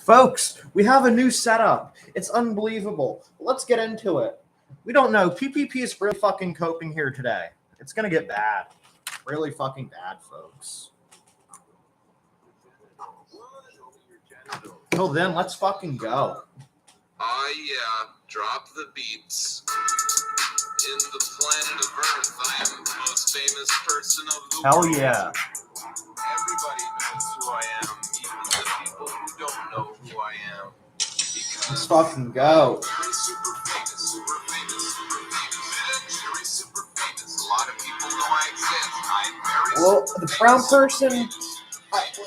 Folks, we have a new setup. It's unbelievable. Let's get into it. We don't know. PPP is really fucking coping here today. It's going to get bad. Really fucking bad, folks. Till then, let's fucking go. Yeah. Drop the beats. In the planet of Earth, I am the most famous person of the Hell world. yeah. Everybody knows who I am, even the people who don't know who I am. Because Let's fucking go. very super famous, super famous, super famous. Very super famous. A lot of people know I exist. I'm very Well, super the brown famous, person,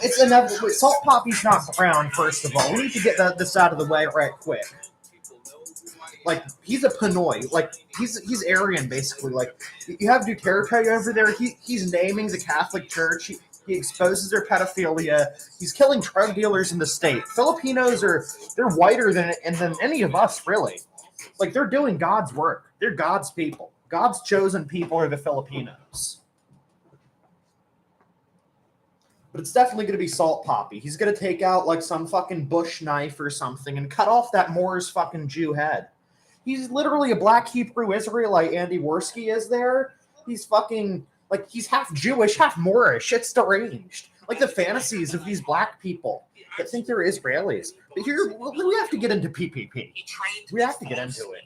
it's inevitable. Salt Poppy's not brown, first of all. We need to get this out of the way right quick. Like, he's a Pinoy. Like, he's Aryan, basically. Like, you have Duterte over there. He's naming the Catholic Church. He exposes their pedophilia. He's killing drug dealers in the state. Filipinos they're whiter than any of us, really. Like, they're doing God's work. They're God's people. God's chosen people are the Filipinos. But it's definitely going to be Salt Poppy. He's going to take out, like, some fucking bush knife or something and cut off that Moor's fucking Jew head. He's literally a black Hebrew Israelite Andy Worski is there. He's fucking, like, he's half Jewish, half Moorish. It's deranged. Like the fantasies of these black people that think they're Israelis. But here, we have to get into PPP. We have to get into it.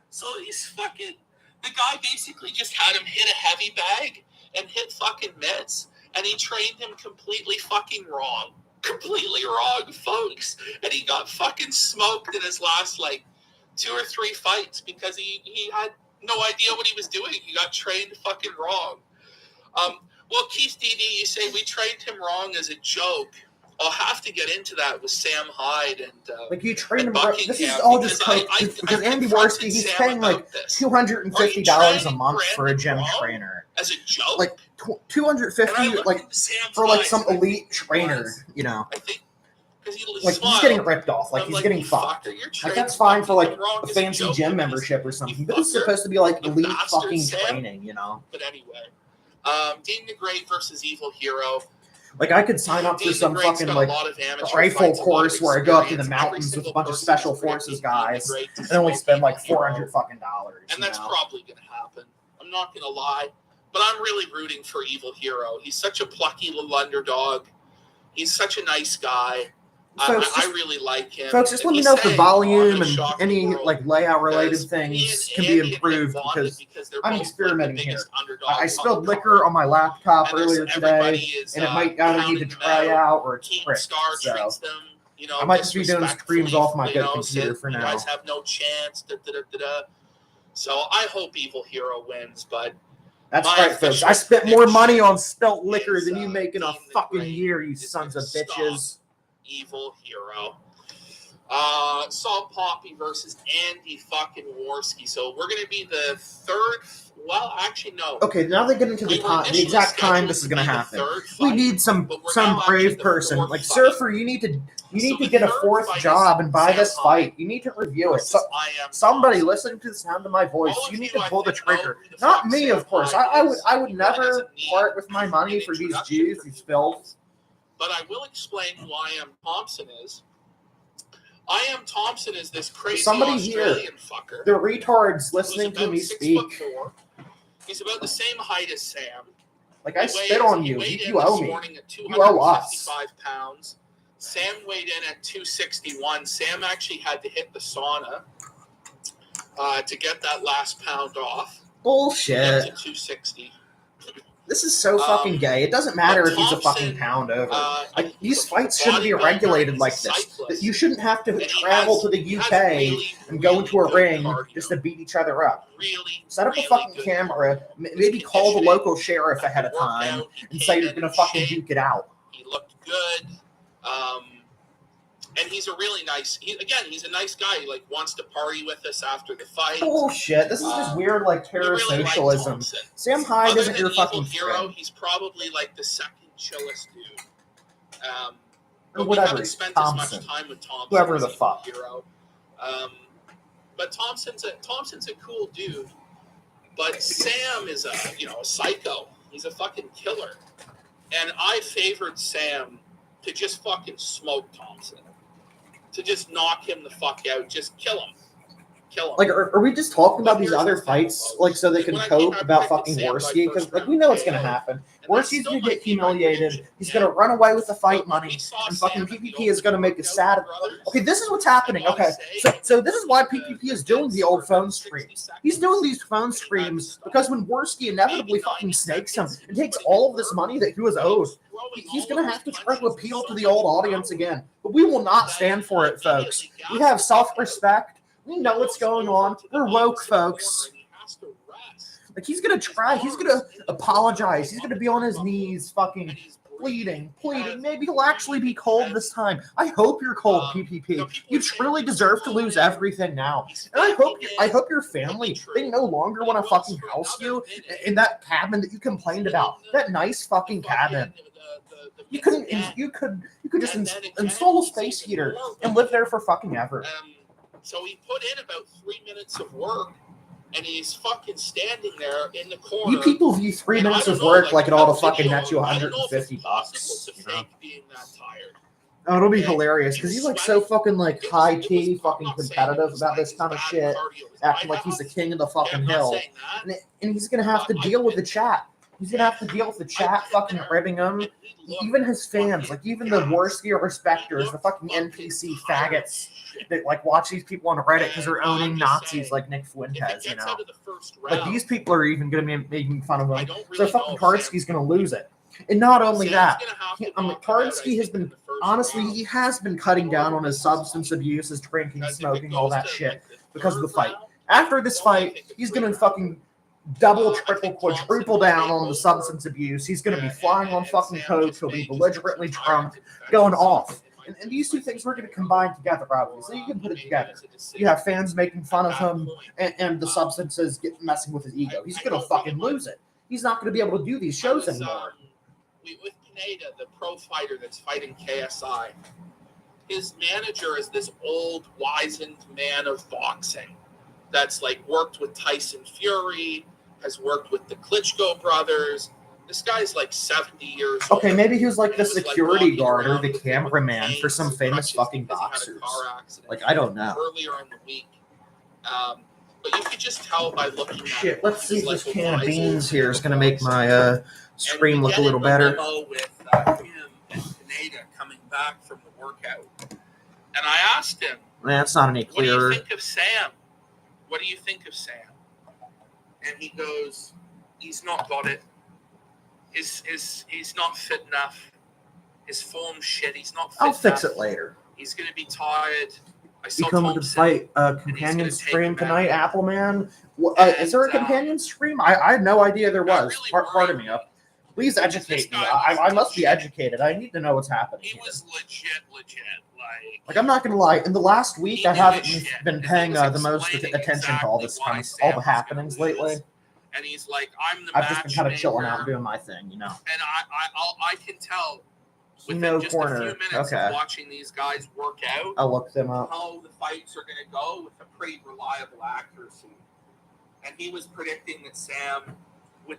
So he's fucking, the guy basically just had him hit a heavy bag and hit fucking meds. And he trained him completely fucking wrong. Completely wrong, folks. And he got fucking smoked in his last, like, 2 or 3 fights because he had no idea what he was doing. He got trained fucking wrong. Well, Keith DD, you say we trained him wrong as a joke. I'll have to get into that with Sam Hyde and like you trained him. Buckingham, this is all just because Andy Worski, he's Sam paying like $250 a month for a gym trainer. As a joke, like $250, like for like some elite trainer, you know. I think like he's getting ripped off, like he's getting fucked. Like that's fine for like a fancy gym membership or something, but it's supposed to be like elite fucking training, you know. But anyway, Dean the Great versus Evil Hero. Like I could sign up for some fucking like rifle course where I go up to the mountains with a bunch of special forces guys and only spend like $400 fucking dollars. And that's probably gonna happen. I'm not gonna lie, but I'm really rooting for Evil Hero. He's such a plucky little underdog. He's such a nice guy. I really like him. Folks, just let me know if the volume and any like layout related things can be improved because I'm experimenting here. I spilled liquor on my laptop earlier today, and it might either need to dry out or it's pricked. So I might just be doing streams off my good computer for now. You guys have no chance. So I hope Evil Hero wins, but that's right, folks. I spent more money on spilt liquor than you make in a fucking year, you sons of bitches. Evil Hero. Salt Poppy versus Andy fucking Worski. So we're going to be the third. Well, actually, no. Okay, now they get into the exact time this is going to happen. We need some brave person like Surfer. You need to get a fourth job and buy this fight. You need to review it. So, somebody listening to the sound of my voice, you need to pull the trigger. Not me, of course. I would never part with my money for these Jews, these filths. But I will explain who I Am Thompson is. I Am Thompson is this crazy Australian fucker. The retards listening to me speak. 6'4". He's about the same height as Sam. Like I spit on you. You owe me. You owe us. Pounds. Sam weighed in at 261. Sam actually had to hit the sauna to get that last pound off. Bullshit. To 260. This is so fucking gay. It doesn't matter if he's a fucking pound over. Like these fights shouldn't be regulated like this. You shouldn't have to travel to the UK and go into a ring just to beat each other up. Set up a fucking camera. Maybe call the local sheriff ahead of time and say you're gonna fucking duke it out. He looked good. And he's a really nice. He's a nice guy. He like wants to party with us after the fight. Bullshit! This is just weird, like terror socialism. Like Sam Hyde isn't your fucking hero. friend. He's probably like the second chillest dude. Or whatever. We haven't spent Thompson. as much time with Thompson. Whoever the fuck. Hero. But Thompson's a cool dude. But Sam is a psycho. He's a fucking killer. And I favored Sam to just fucking smoke Thompson. to just knock him the fuck out, just kill him. Like, are we just talking about these other fights, like, so they can cope about fucking Worski? Because, like, we know what's gonna happen. Worski's gonna get humiliated. He's gonna run away with the fight money, and fucking PPP is gonna make a sad. Okay, this is what's happening. Okay, so this is why PPP is doing the old phone streams. He's doing these phone streams because when Worski inevitably fucking snakes him and takes all of this money that he was owed, he's gonna have to try to appeal to the old audience again. But we will not stand for it, folks. We have self-respect. We know what's going on. We're woke, folks. Like, he's gonna try. He's gonna apologize. He's gonna be on his knees, fucking pleading. Maybe he'll actually be cold this time. I hope you're cold, PPP. You truly deserve to lose everything now. And I hope your family, they no longer want to fucking house you in that cabin that you complained about. That nice fucking cabin. You could just install a space heater and live there for fucking ever. So he put in about 3 minutes of work, and he's fucking standing there in the corner. You people view 3 minutes of work like it ought to fucking net you $150. You know? Being that tired. Oh, it'll be hilarious because he's like so fucking like high key, fucking competitive about this kind of shit, acting like he's the king of the fucking hill, and he's gonna have to deal with the chat. He's gonna have to deal with the chat fucking ribbing him. Even his fans, like even the Worski respecters, the fucking NPC faggots that like watch these people on Reddit because they're owning Nazis like Nick Fuentes, you know. Like these people are even gonna be making fun of him. So fucking Kardsky's gonna lose it. And not only that, Kardsky has been, honestly, he has been cutting down on his substance abuse, his drinking, smoking, all that shit because of the fight. After this fight, he's gonna fucking double, triple, quadruple down on the substance abuse. He's going to be flying on fucking coke. He'll be belligerently drunk, going off. And these two things are going to combine together, obviously. You can put it together. You have fans making fun of him, and the substances messing with his ego. He's going to fucking lose it. He's not going to be able to do these shows anymore. With Pineda, the pro fighter that's fighting KSI, his manager is this old, wizened man of boxing that's like worked with Tyson Fury, has worked with the Klitschko brothers. This guy's like 70 years old. Okay, maybe he was like the security guard or the cameraman for some famous fucking boxers. Like, I don't know. Earlier in the week. But you could just tell by looking at shit, let's see if this can of beans here is going to make my stream look a little better. With him and Pineda coming back from the workout. And I asked him, That's not any clearer. What do you think of Sam? What do you think of Sam? And he goes, he's not got it. He's not fit enough. His form's shit. He's not fit I'll fix enough. it later. He's going to be tired. You coming to fight companion stream tonight, Appleman? Is there a companion stream? I had no idea there was. Really Pardon me. Please educate me. I must be educated. I need to know what's happening. He was legit. Like, I'm not gonna lie. In the last week, I haven't been paying the most attention to all this kind of all the happenings lately. And he's like, I'm the I've just been kind of chilling out and matchmaker. doing my thing, you know. And I can tell within No just corner. a few minutes Okay. of watching these guys work out I'll look them up. how the fights are going to go with a pretty reliable accuracy. And he was predicting that Sam would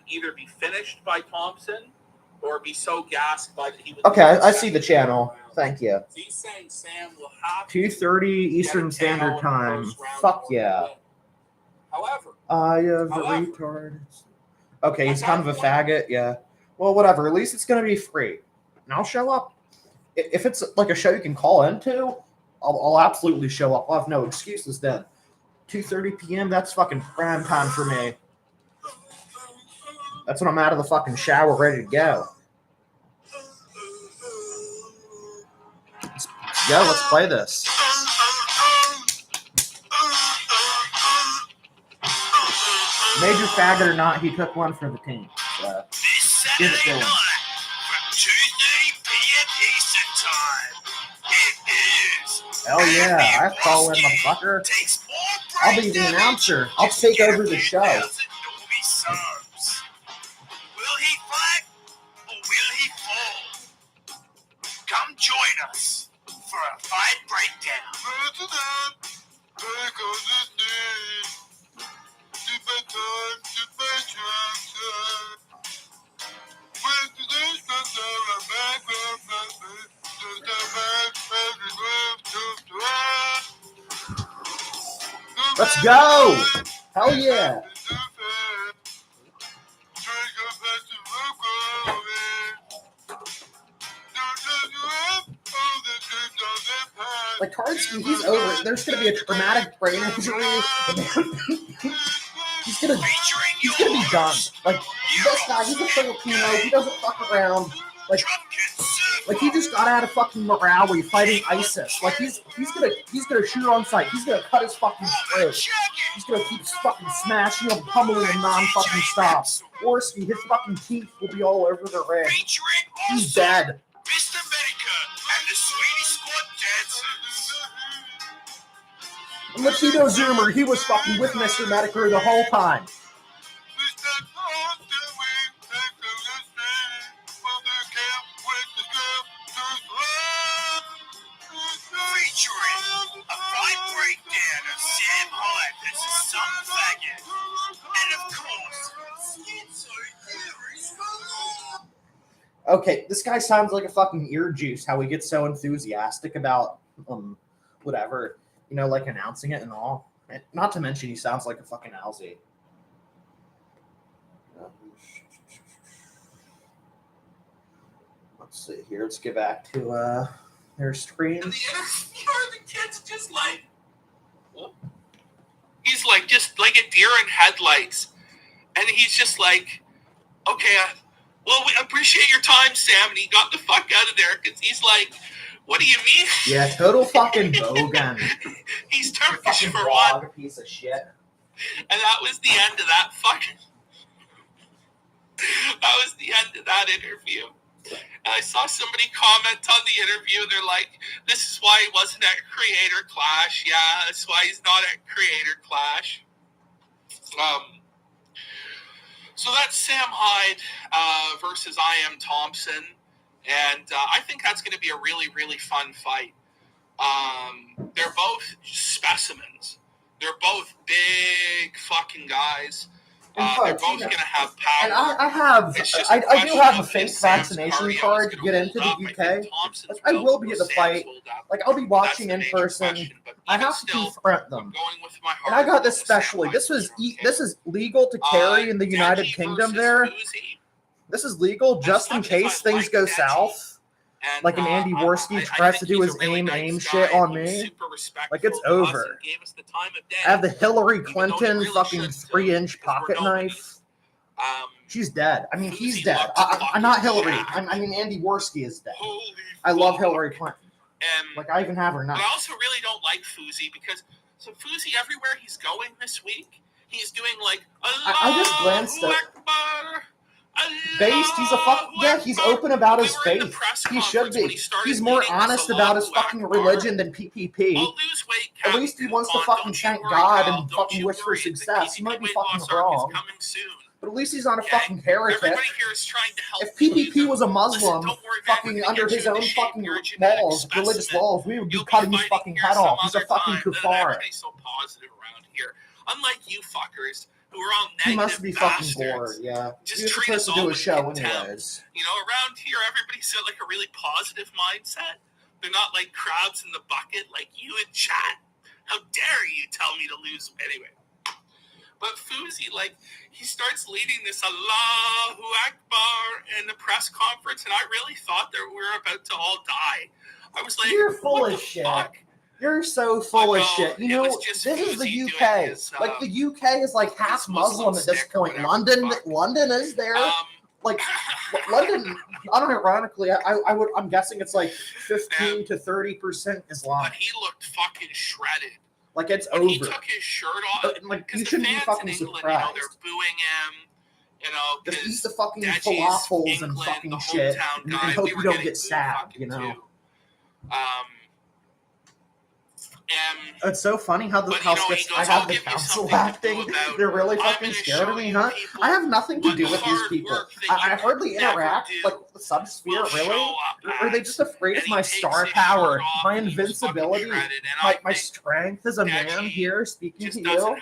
either be finished by Thompson or be so gassed by that he would. Okay, I see the channel. Thank you. So he's saying Sam will have 2:30 Eastern Standard Time. Fuck yeah. However, retard. Okay, he's kind of a faggot. Yeah. Well, whatever. At least it's gonna be free, and I'll show up. If it's like a show you can call into, I'll absolutely show up. I'll have no excuses then. 2:30 p.m. That's fucking prime time for me. That's when I'm out of the fucking shower, ready to go. Let's play this. Major faggot or not, he took one for the team. So, give it to him. From 2:30 p.m. Eastern Time, it is. Hell yeah, I call in, motherfucker. I'll be the announcer. I'll take over the show. Will he fight or will he fall? Come join us for a fight breakdown. Let's go! Hell yeah! Like Karnski, he's over it. There's gonna be a traumatic brain injury. He's gonna be done. Like this guy, he's a Filipino. He doesn't fuck around. Like he just got out of fucking Marawi fighting ISIS. Like he's gonna shoot on sight. He's gonna cut his fucking throat. He's gonna keep fucking smashing him, pummeling him non-fucking stop. Orski, his fucking teeth will be all over the ring. He's dead. Mr. Medica and the Swedish Squad dancers. And Latino Zoomer, he was fucking with Mr. Medicare the whole time. Featuring a fight breakdown of Sam Hyde versus some faggot. And of course, Schizo Theories. Okay, this guy sounds like a fucking ear juice, how he gets so enthusiastic about whatever, you know, like announcing it and all. And not to mention he sounds like a fucking Alzy. Let's see here. Let's get back to their screens. And the kid's just like, he's like just like a deer in headlights, and he's just like, okay, well, we appreciate your time, Sam, and he got the fuck out of there because he's like, what do you mean? Yeah, total fucking bogan. He's Turkish Fucking for blog, one, a piece of shit. and that was the end of that fucking. That was the end of that interview. And I saw somebody comment on the interview. They're like, "This is why he wasn't at Creator Clash." Yeah, that's why he's not at Creator Clash. So that's Sam Hyde versus I Am Thompson, and I think that's going to be a really, really fun fight. They're both specimens. They're both big fucking guys. They're both going to have power. And I do have a fake vaccination card to get into the UK. Like, I will be at the fight. Like, I'll be watching in person. I have to confront them. And I got this specially. This is legal to carry in the United Kingdom there. This is legal just in case things go south. Like an Andy Worski tries to do his aim shit on me. Like, it's over. I have the Hillary Clinton fucking 3-inch pocket knife. She's dead. I mean, he's dead. I'm not Hillary. I mean, Andy Worski is dead. I love Hillary Clinton. Like, I even have her knife. But I also really don't like Fuzi because Fuzi, everywhere he's going this week, he's doing like, I just glanced at based. He's a fuck. Yeah, he's open about his faith. He should be. He's more honest about his fucking religion than PPP. At least he wants to fucking thank God and fucking wish for success. He might be fucking wrong, but at least he's not a fucking heretic. If PPP was a Muslim, fucking under his own fucking laws, religious laws, we would be cutting his fucking head off. He's a fucking kuffar. Unlike you fuckers. Who are all he negative must be bastards. fucking bored, yeah. Just He was treat supposed us to do all a with show contempt. anyways. You know, around here, everybody's got like a really positive mindset. They're not like crabs in the bucket like you in chat. How dare you tell me to lose? Anyway. But Fuzi, like, he starts leading this Allahu Akbar in the press conference, and I really thought that we were about to all die. I was like, you're full what of the shit. Fuck? You're so full of shit. You know, this is the UK. Like, the UK is like half Muslim at this point. London is there. Like, London, unironically, I'm guessing it's like 15 to 30% Islam. But he looked fucking shredded. Like, it's when over. He took his shirt off. Like, you shouldn't be fucking England, surprised. You know, they're booing him. You know, just eat the fucking falafels and fucking shit, and hope you don't get stabbed. You know. It's so funny how the I have the council acting. They're really fucking scared of me, huh? I have nothing to do with these people. I hardly interact, like, with the subsphere, really. Are they just afraid of my star power, my invincibility, my strength as a man here speaking to you?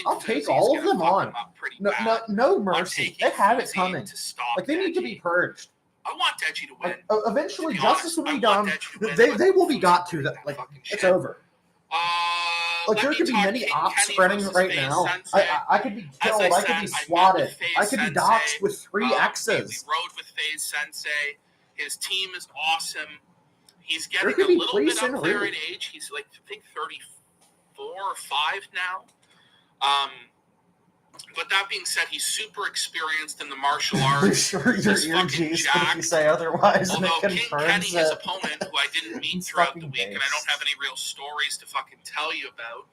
I'll take all of them on. No mercy. They have it coming. Like, they need to be purged. I want Deji to win. Eventually, To be justice honest, will be I want done. Deji to win, They but will be got to that. Like, fucking it's shit. over. Like, Let there me could be talk many King ops Kenny spreading versus right FaZe now. Sensei. I could be As killed. I I could be said, I met swatted. with FaZe I could be Sensei. doxxed with 3 We X's. rode with FaZe Sensei. His team is awesome. He's getting could a be little police bit up en there route. in age. He's like, I think 34 or 5 now. But that being said, he's super experienced in the martial arts. Sure, your He's ear fucking G's, but if you jacked. say otherwise, and it Although King confirms Kenny, his it. opponent, who I didn't meet He's throughout the fucking week, and I don't based. have any real stories to fucking tell you about,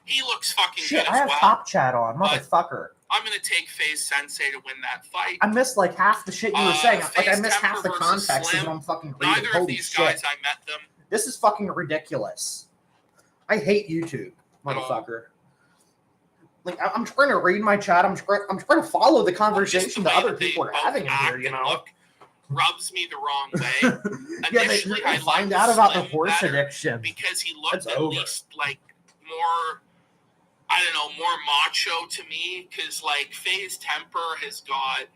he looks fucking Shit, good I as have well. top chat on, But motherfucker. I'm going to take FaZe Sensei to win that fight. I missed like half the shit you were saying. Like, I FaZe missed half Temper the versus context of Slim. what I'm fucking reading. Neither of Holy these shit. guys, I met them. This is fucking ridiculous. I hate YouTube, motherfucker. Like, I'm trying to read my chat. I'm trying to follow the conversation that other people are having in here, you know? Look rubs me the wrong way. Yeah, Initially, I I find liked out about the Slim horse better addiction. because he looked That's at over. least like more, I don't know, more macho to me. Because like FaZe Temper has got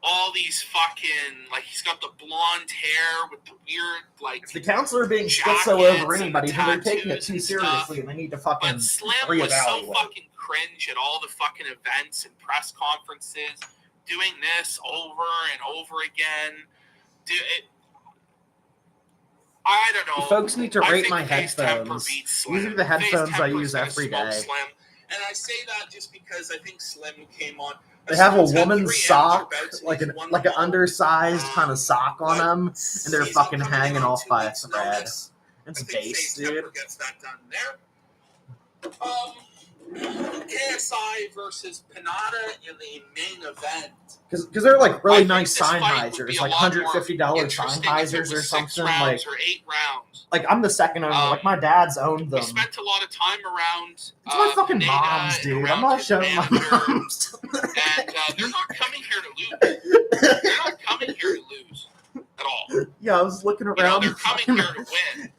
all these fucking, like, he's got the blonde hair with the weird, like, The counselor being schizo over anybody, so they're taking it too seriously, and they need to fucking but Slim reevaluate. was so fucking cringe at all the fucking events and press conferences, doing this over and over again. I don't know. Folks need to I rate think my FaZe Temper headphones. beats Slim. These are the headphones FaZe I Temper's use gonna every smoke day. Slim. And I say that just because I think Slim came on. They have a Slim's had woman's 3 sock, amateur bouts, like and an he's won like them an all. undersized kind of sock on them, and they're He's fucking coming in hanging on off 2 by a weeks' thread. notice. It's I think base, FaZe dude. Temper gets that done there. KSI versus Panada in the main event. Because they're like really I think nice this fight would be Sennheisers, a like lot more $150 interesting if it Sennheisers was or 6 something. rounds Like, or 8 rounds. like I'm the second owner. Like my dad's owned We them. spent a lot of time around. It's my fucking Pineda mom's, and dude. around I'm not his showing my manager, mom's. and they're not coming here to lose. They're not coming here to lose at all. Yeah, I was looking You know, around. they're coming here to win.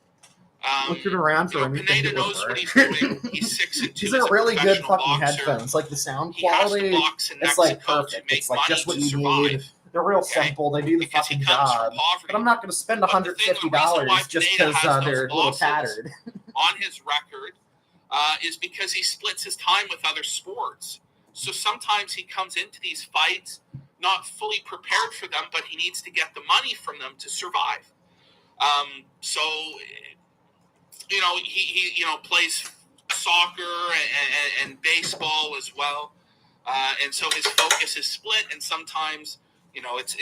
Looking around for anything Pineda that would knows what work. he's doing. He's 6'2". These are really good fucking boxer. headphones. Like the sound He has to quality, box in it's Mexico like to perfect. make It's like money just what to you survive. need. They're real Okay? simple. They do the Because he fucking comes from job. poverty. But I'm not going to spend But the thing, the reason why $150 just Pineda because has those they're a little losses tattered. on his record is because he splits his time with other sports. So sometimes he comes into these fights not fully prepared for them, but he needs to get the money from them to survive. So, you know, he plays soccer and baseball as well. And so his focus is split, and sometimes, you know, it's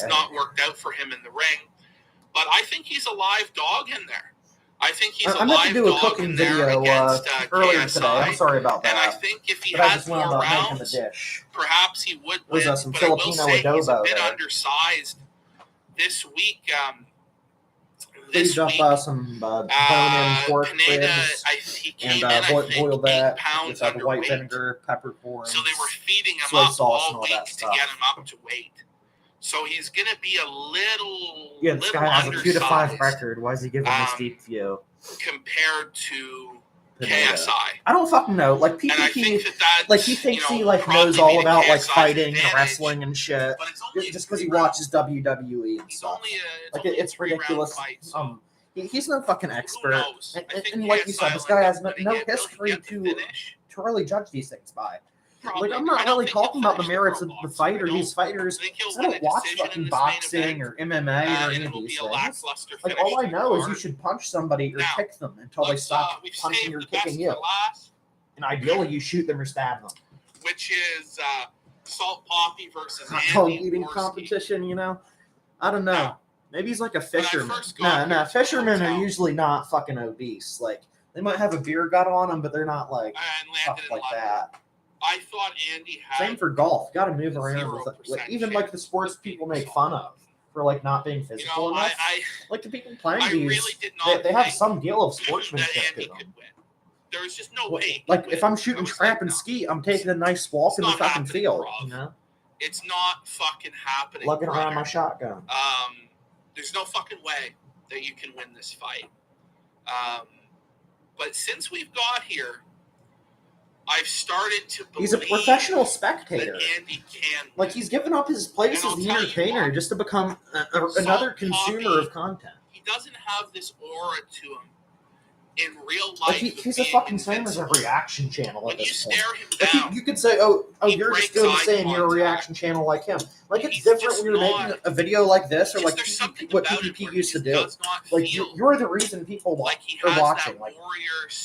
not worked out for him in the ring. But I think he's a live dog in there. I think he's a live dog in there against earlier KSI. today. I'm sorry about that. And I think if he but I had just more wound up making the rounds, dish. perhaps he would win. There's some But I will Filipino say he's a adobo bit there. undersized this week. Please dump some bone-in pork Pineda, ribs he came and in, I think, boil 8 that pounds with white underweight. vinegar, peppercorns. So they were feeding him soy up sauce and all all that week to stuff. get him up to weight. So he's going to be a little this guy has a 2-5 record. Why is he giving this deep view? Compared to Pineda. KSI. I don't fucking know. Like And I PPP, think that like he thinks he probably knows all be about like KSI's fighting and advantage, wrestling and shit. But it's only Just because he watches WWE and He's stuff. only Like only it's a 3-round ridiculous. Fight, so He's no fucking who expert. knows? And, I think and like you said, KSI this will guy end has up no winning it. Will he history get the to finish? really judge these things by. Probably. Like I'm I not don't really think he'll talking about the finish merits of pro the boxer. fight or I these fighters. think he'll 'Cause I win a don't watch decision in fucking this main boxing event, or MMA or and any of it'll these be a things. lackluster Like finish all I to the know is card. you should punch somebody or Now, kick them until they stop we've punching saved or the kicking best you. for last, And ideally, you shoot them or stab them. which is Salt Poppy versus Hot dog Andy eating Borski. competition, you know? I don't know. Now, Maybe he's like a when I fisherman. first got No, here to the fishermen are hotel, usually not fucking obese. Like, they might have a beer gut on them, but they're not like and stuff landed in like London. that. I thought Andy had Same for golf. Got to move around. 0% With like, even like the sports people make fun of for like not being physical You know, enough. I Like the people playing I these, really did not they have think some deal of that sportsmanship Andy to them. could win. There was just no way. he Like could if win. I'm shooting I was trap like, and no. ski, I'm taking a nice walk It's in the not fucking happening, field. Rob. You know, It's not fucking happening. lugging around my brother. shotgun. There's no fucking way that you can win this fight. But since we've got here, I've started to believe He's a professional spectator. that Andy can. Like, he's given up his place And as I'll the tell you entertainer what, just to become Salt another consumer Poppy, of content. he doesn't have this aura to him in real Like, life. he's a being fucking same as a invincible. reaction channel When at you this point. stare him Like, down, you could say, oh, he you're just breaks doing the eye same, you're a contact. reaction channel like him. Like, it's He's different just when you're not. making a video like this, or Is like there something what about it PPP where he used to just do. does not Like, feel you're the reason people like he are has watching. that Like, warrior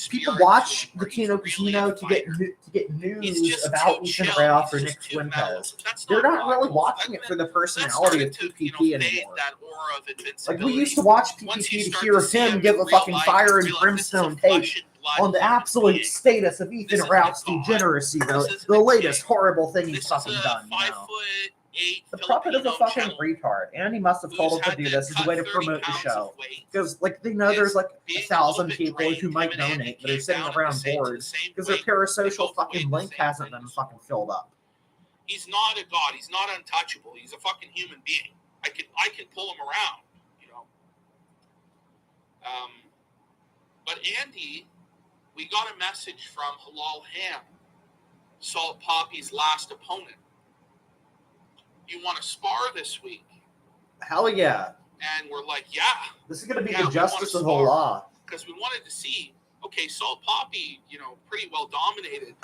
people spirit watch to him, the where he's Kino really Casino a to get fighter. He's news just about too Ethan chill. Ralph or He's Nick just too mellow. Fuentes. That's They're not really logical. watching it for the personality of started PPP to, fade anymore. that aura of invincibility. Like, we used to watch Once PPP you to start hear to of see him him give in a real fucking life, fire you and realize this is a brimstone take flesh and blood on the human absolute being. status of This Ethan isn't Ralph's a god. degeneracy, This isn't the a latest king. horrible thing he's This is fucking a done. 5'8" The puppet of a Filipino fucking gentleman retard, and he must have who's told him to had do to this as a cut way to 30 promote the pounds show. of weight. Because, like, they know Is there's like being a 1,000 little bit people drained. who might Him and Andy donate that are came sitting down around to the bored same because their weight. They parasocial both fucking weighed the link same hasn't been things. fucking filled up. He's not a god. He's not untouchable. He's a fucking human being. I can pull him around, you know. But Andy, we got a message from Halal Ham, Salt Poppy's last opponent. You want to spar this week? Hell yeah. And we're like, yeah. This is going to be Yeah, the we justice wanna of the spar. law. Because we wanted to see, okay, Salt Poppy, you know, pretty well dominated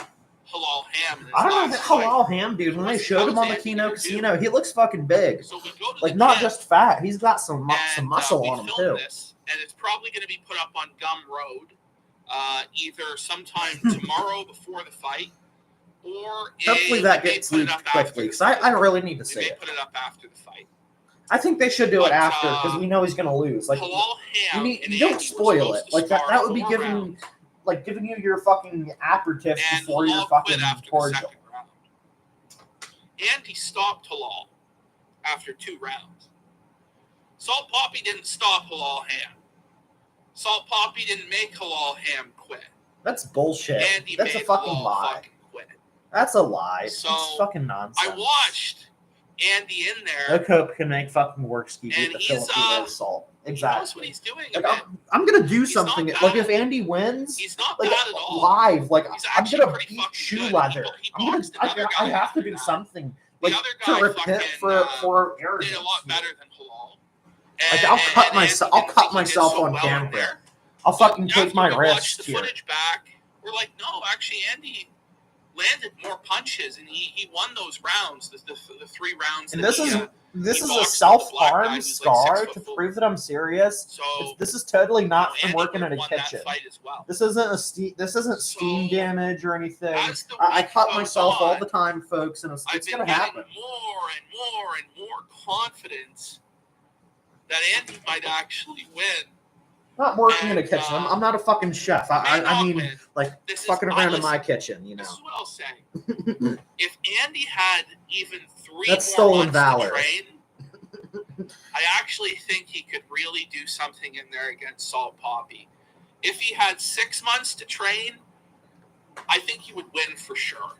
Halal Ham in his I don't know last that fight. Halal Ham, dude. When they showed him on the How's Andy Kino gonna Casino, he looks fucking big. So we go to Like, the not camp, just fat. He's got some and, muscle we on him, film too. this, and it's probably going to be put up on Gum Road either sometime tomorrow before the fight, or Hopefully that gets leaked quickly, because I don't really need to see they it. put it up after the fight. I think they should do it But, after, because we know he's going to lose. Like, Halal Ham you and don't Andy spoil were it. supposed to Like, that spar would be 4 giving rounds, you your fucking aperitifs and before your Halal fucking quit after the cordial. second round. Andy stopped Halal after 2 rounds. Salt Poppy didn't stop Halal Ham. Salt Poppy didn't make Halal Ham quit. That's bullshit. Andy That's a made fucking Halal lie. fucking quit. That's a lie. So, That's fucking nonsense. I watched Andy in No there. coke can make fucking Worski beat And the he's, Filipino salt. He knows Exactly. what he's doing. A Like, bit. I'm gonna do He's not something. bad. Like, if Andy wins, He's not like, bad at all. live, like, He's I'm actually gonna pretty beat fucking shoe good. leather. He I'm gonna. boxed another I guy have to after do that. something. The Like, other to guy repent fucking, for arrogance. did a lot better than Halal. Like, I'll cut myself. I'll cut myself on camera. I'll fucking take after my we wrist watched the here. footage back, we're like, no, actually, Andy landed more punches, and he won those rounds, the 3 rounds. And that this he, is he this is a boxed with the black guy self-harm who's like scar 6 to foot 4. prove that I'm serious. So This is totally not from Andy working in a won kitchen. that fight as well. This isn't steam So, damage or anything. as the I week cut goes myself all on, the time, folks, and it's I've been gonna getting happen. more and more and more confidence that Andy might actually win. Not working in a And, kitchen. I'm not a fucking chef. May I not mean, win. like, This is- fucking around in my listen, kitchen, you know. This is what I'll say. If Andy had even 3 That's more stolen months valor. to train, I actually think he could really do something in there against Salt Poppy. If he had 6 months to train, I think he would win for sure.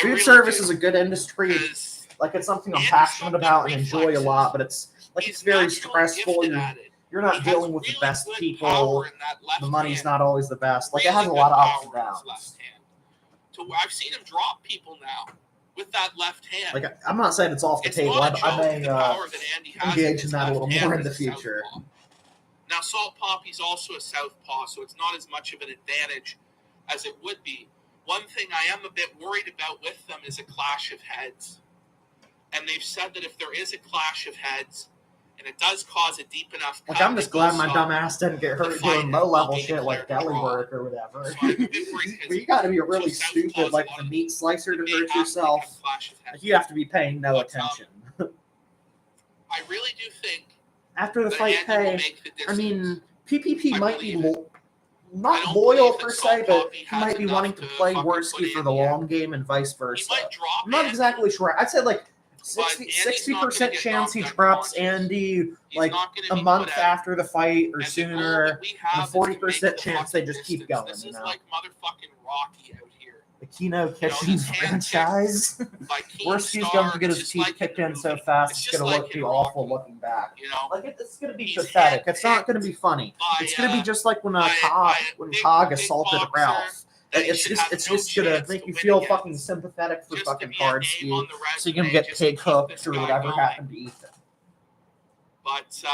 Food service is a good industry. Because Like, it's something I'm Andy's passionate got good about and enjoy a reflexes. lot, but it's like he's it's very naturally stressful. gifted at it. You're He not has dealing with the really best good people. power in that left The money's hand. not always the best. Like, Really it has a good lot of ups and power in his downs. left hand. So I've seen him drop people now with that left hand. Like, I'm not saying it's off the It's table. not a joke, I may the power that Andy has engage his in that a left little hand more in as the a future. southpaw. Now, Salt Poppy's also a southpaw, so it's not as much of an advantage as it would be. One thing I am a bit worried about with them is a clash of heads. And they've said that if there is a clash of heads, and it does cause a deep enough cut, Like, I'm just that glad goes my up, dumb ass didn't get hurt fight doing will low-level be shit like declared deli draw. work or whatever. So I'm a bit worried But you gotta be really so stupid, southpaws like a lot the of meat slicer to they hurt have to yourself. have a clash of heads. Like, you have to be paying no But, attention. I really do think After the that fight Andy will pay, make the I distance. mean, PPP I might be believe it. I not don't loyal believe per that se, Salt but Poppy he has might be enough wanting to to play fucking put Worski for the Andy out. long game and vice He versa. might drop I'm not Andy, exactly sure. I'd say like but 60% Andy's chance he not gonna get knocked drops unconscious. Andy He's like not gonna a be month put out. after the fight or And the goal sooner. that we have and a is to make 40% the chance they fucking just keep distance. going, This you is know? like motherfucking Rocky out here. The Kino these Kitchens hand franchise. By Keemstar, Worski's going to get it's his just teeth like kicked in in the so movie. fast It's it's just going to like look in too Rocky. awful looking back. You know, Like, it's going to be He's pathetic. It's not handpicked going to be funny. by, It's going to be just like when by Cog a big assaulted boxer Ralph. that he It's should just have no gonna chance make to you win feel again. fucking sympathetic for Just to fucking be a name Kardsky, on the so you can resume, get just to pig keep hooked this or guy whatever going. happened to Ethan. But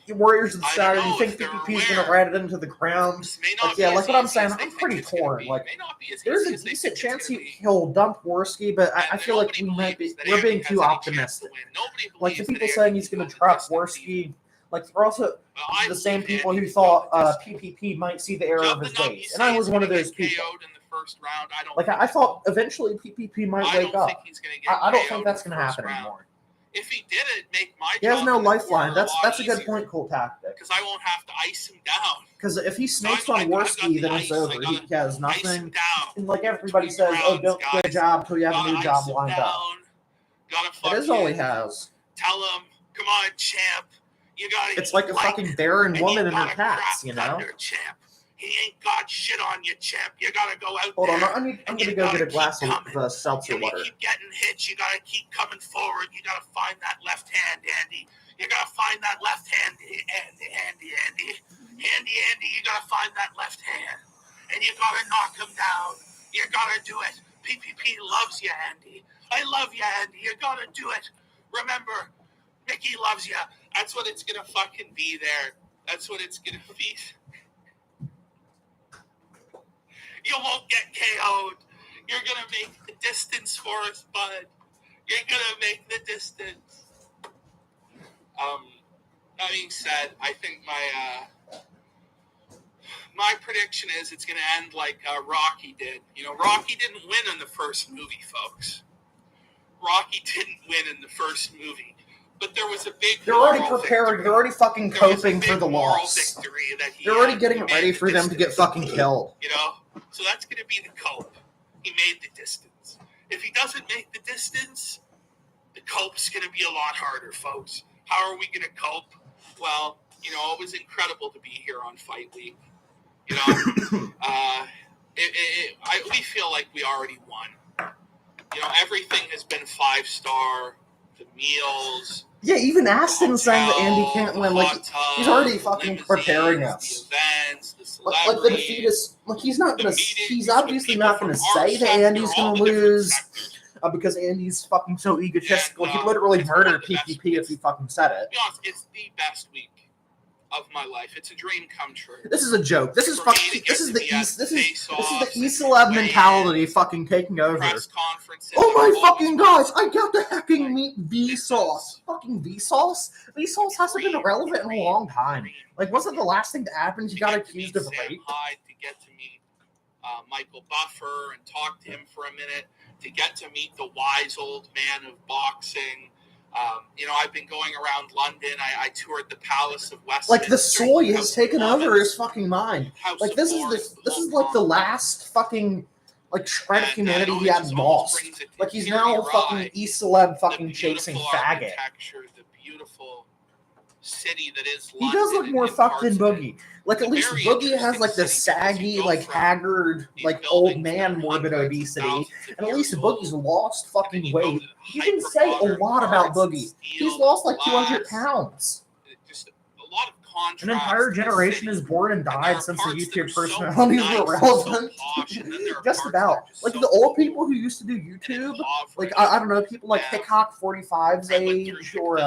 Warriors of the I don't Saturday, you know think if they're PPP's gonna aware. ride it into the ground? This may Like, not yeah, be like as what I'm easy saying, as they I'm think pretty it's gonna torn. be. Like, It may not be as there's easy a as they decent think it's chance gonna be. he'll dump Worski, but I And feel like nobody we might believes be that we're Andy being has too any chance to optimistic. win. Nobody Like the believes that people Andy saying he's can gonna go the drop distance. Worski, like we're also Well, I the same believe people Andy who can go thought the distance. PPP might see the error of Jump his the number, you ways, and say I he's was one gonna of those get people. KO'd in the first round. I don't Like think I so. thought eventually PPP might I wake don't think up. he's gonna get I don't KO'd think in that's the gonna first happen round. anymore. If he did it, make my He has job no in the lifeline. corner a lot That's a good easier, point, cool tactic. because I won't have to ice him down. Because if he snakes So on I've got Worski, the then it's ice. I over. He gotta has ice him nothing. down. And like everybody Between says, oh, rounds, don't get a guys. job till you have a Gotta new ice job him lined up. down. Gotta It is all he fucking has. tell him, come on, champ. You gotta It's like a fucking barren woman and her cats, you know? Thunder, champ. He ain't got shit on you, champ. You gotta go out Hold on, there. I'm gonna go get a glass of seltzer water. You keep getting hits. You gotta keep coming forward. You gotta find that left hand, Andy. You gotta find that left hand, Andy. You gotta find that left hand, and you gotta knock him down. You gotta do it. PPP loves you, Andy. I love you, Andy. You gotta do it. Remember, Mickey loves you. That's what it's gonna fucking be there. That's what it's gonna be. You won't get KO'd. You're gonna make the distance for us, bud. You're gonna make the distance. That being said, I think my prediction is it's gonna end like Rocky did. You know, Rocky didn't win in the first movie, folks. Rocky didn't win in the first movie. But there was a big. They're already prepared. Victory. They're already fucking coping for the loss. They're already getting ready for them to get fucking killed. You know? So that's going to be the cope. He made the distance. If he doesn't make the distance, the cope's going to be a lot harder, folks. How are we going to cope? Well, you know, it was incredible to be here on Fight Week. You know, we feel like we already won. You know, everything has been 5-star. The meals. Yeah, even Aston saying that Andy can't win. Like, he's already fucking preparing us. The events, the like the defeatist. Like, he's not gonna. He's obviously not gonna say that Andy's gonna lose because Andy's fucking so egotistical. He'd literally murder PPP if he fucking said it. To be honest, it's the best week of my life. It's a dream come true. This is a joke. This is fucking. This is the East. This is the East Celeb mentality fucking taking over. Oh my fucking gosh! I got the hecking meat Vsauce. Fucking Vsauce. Vsauce hasn't been relevant in a long time. Like, wasn't the last thing that happened? He got accused of rape. To get to meet Michael Buffer and talk to him for a minute. To get to meet the wise old man of boxing. You know, I've been going around London. I toured the Palace of Westminster. Like, the soy has taken over his fucking mind. Like, this is like the last fucking like shred of humanity he had lost. Like, he's now fucking East Celeb fucking chasing faggot. The beautiful city that is London. He does look more fucked than Boogie. Like, at least Boogie has like the saggy, like haggard, like old man morbid obesity. And at least Boogie's lost fucking weight. You can say a lot about Boogie. He's lost like 200 pounds. Just a lot of contrast. An entire generation is born and died since the YouTube personalities were relevant. Just about. Like, the old people who used to do YouTube, like, I don't know, people like Hickok 45's age, or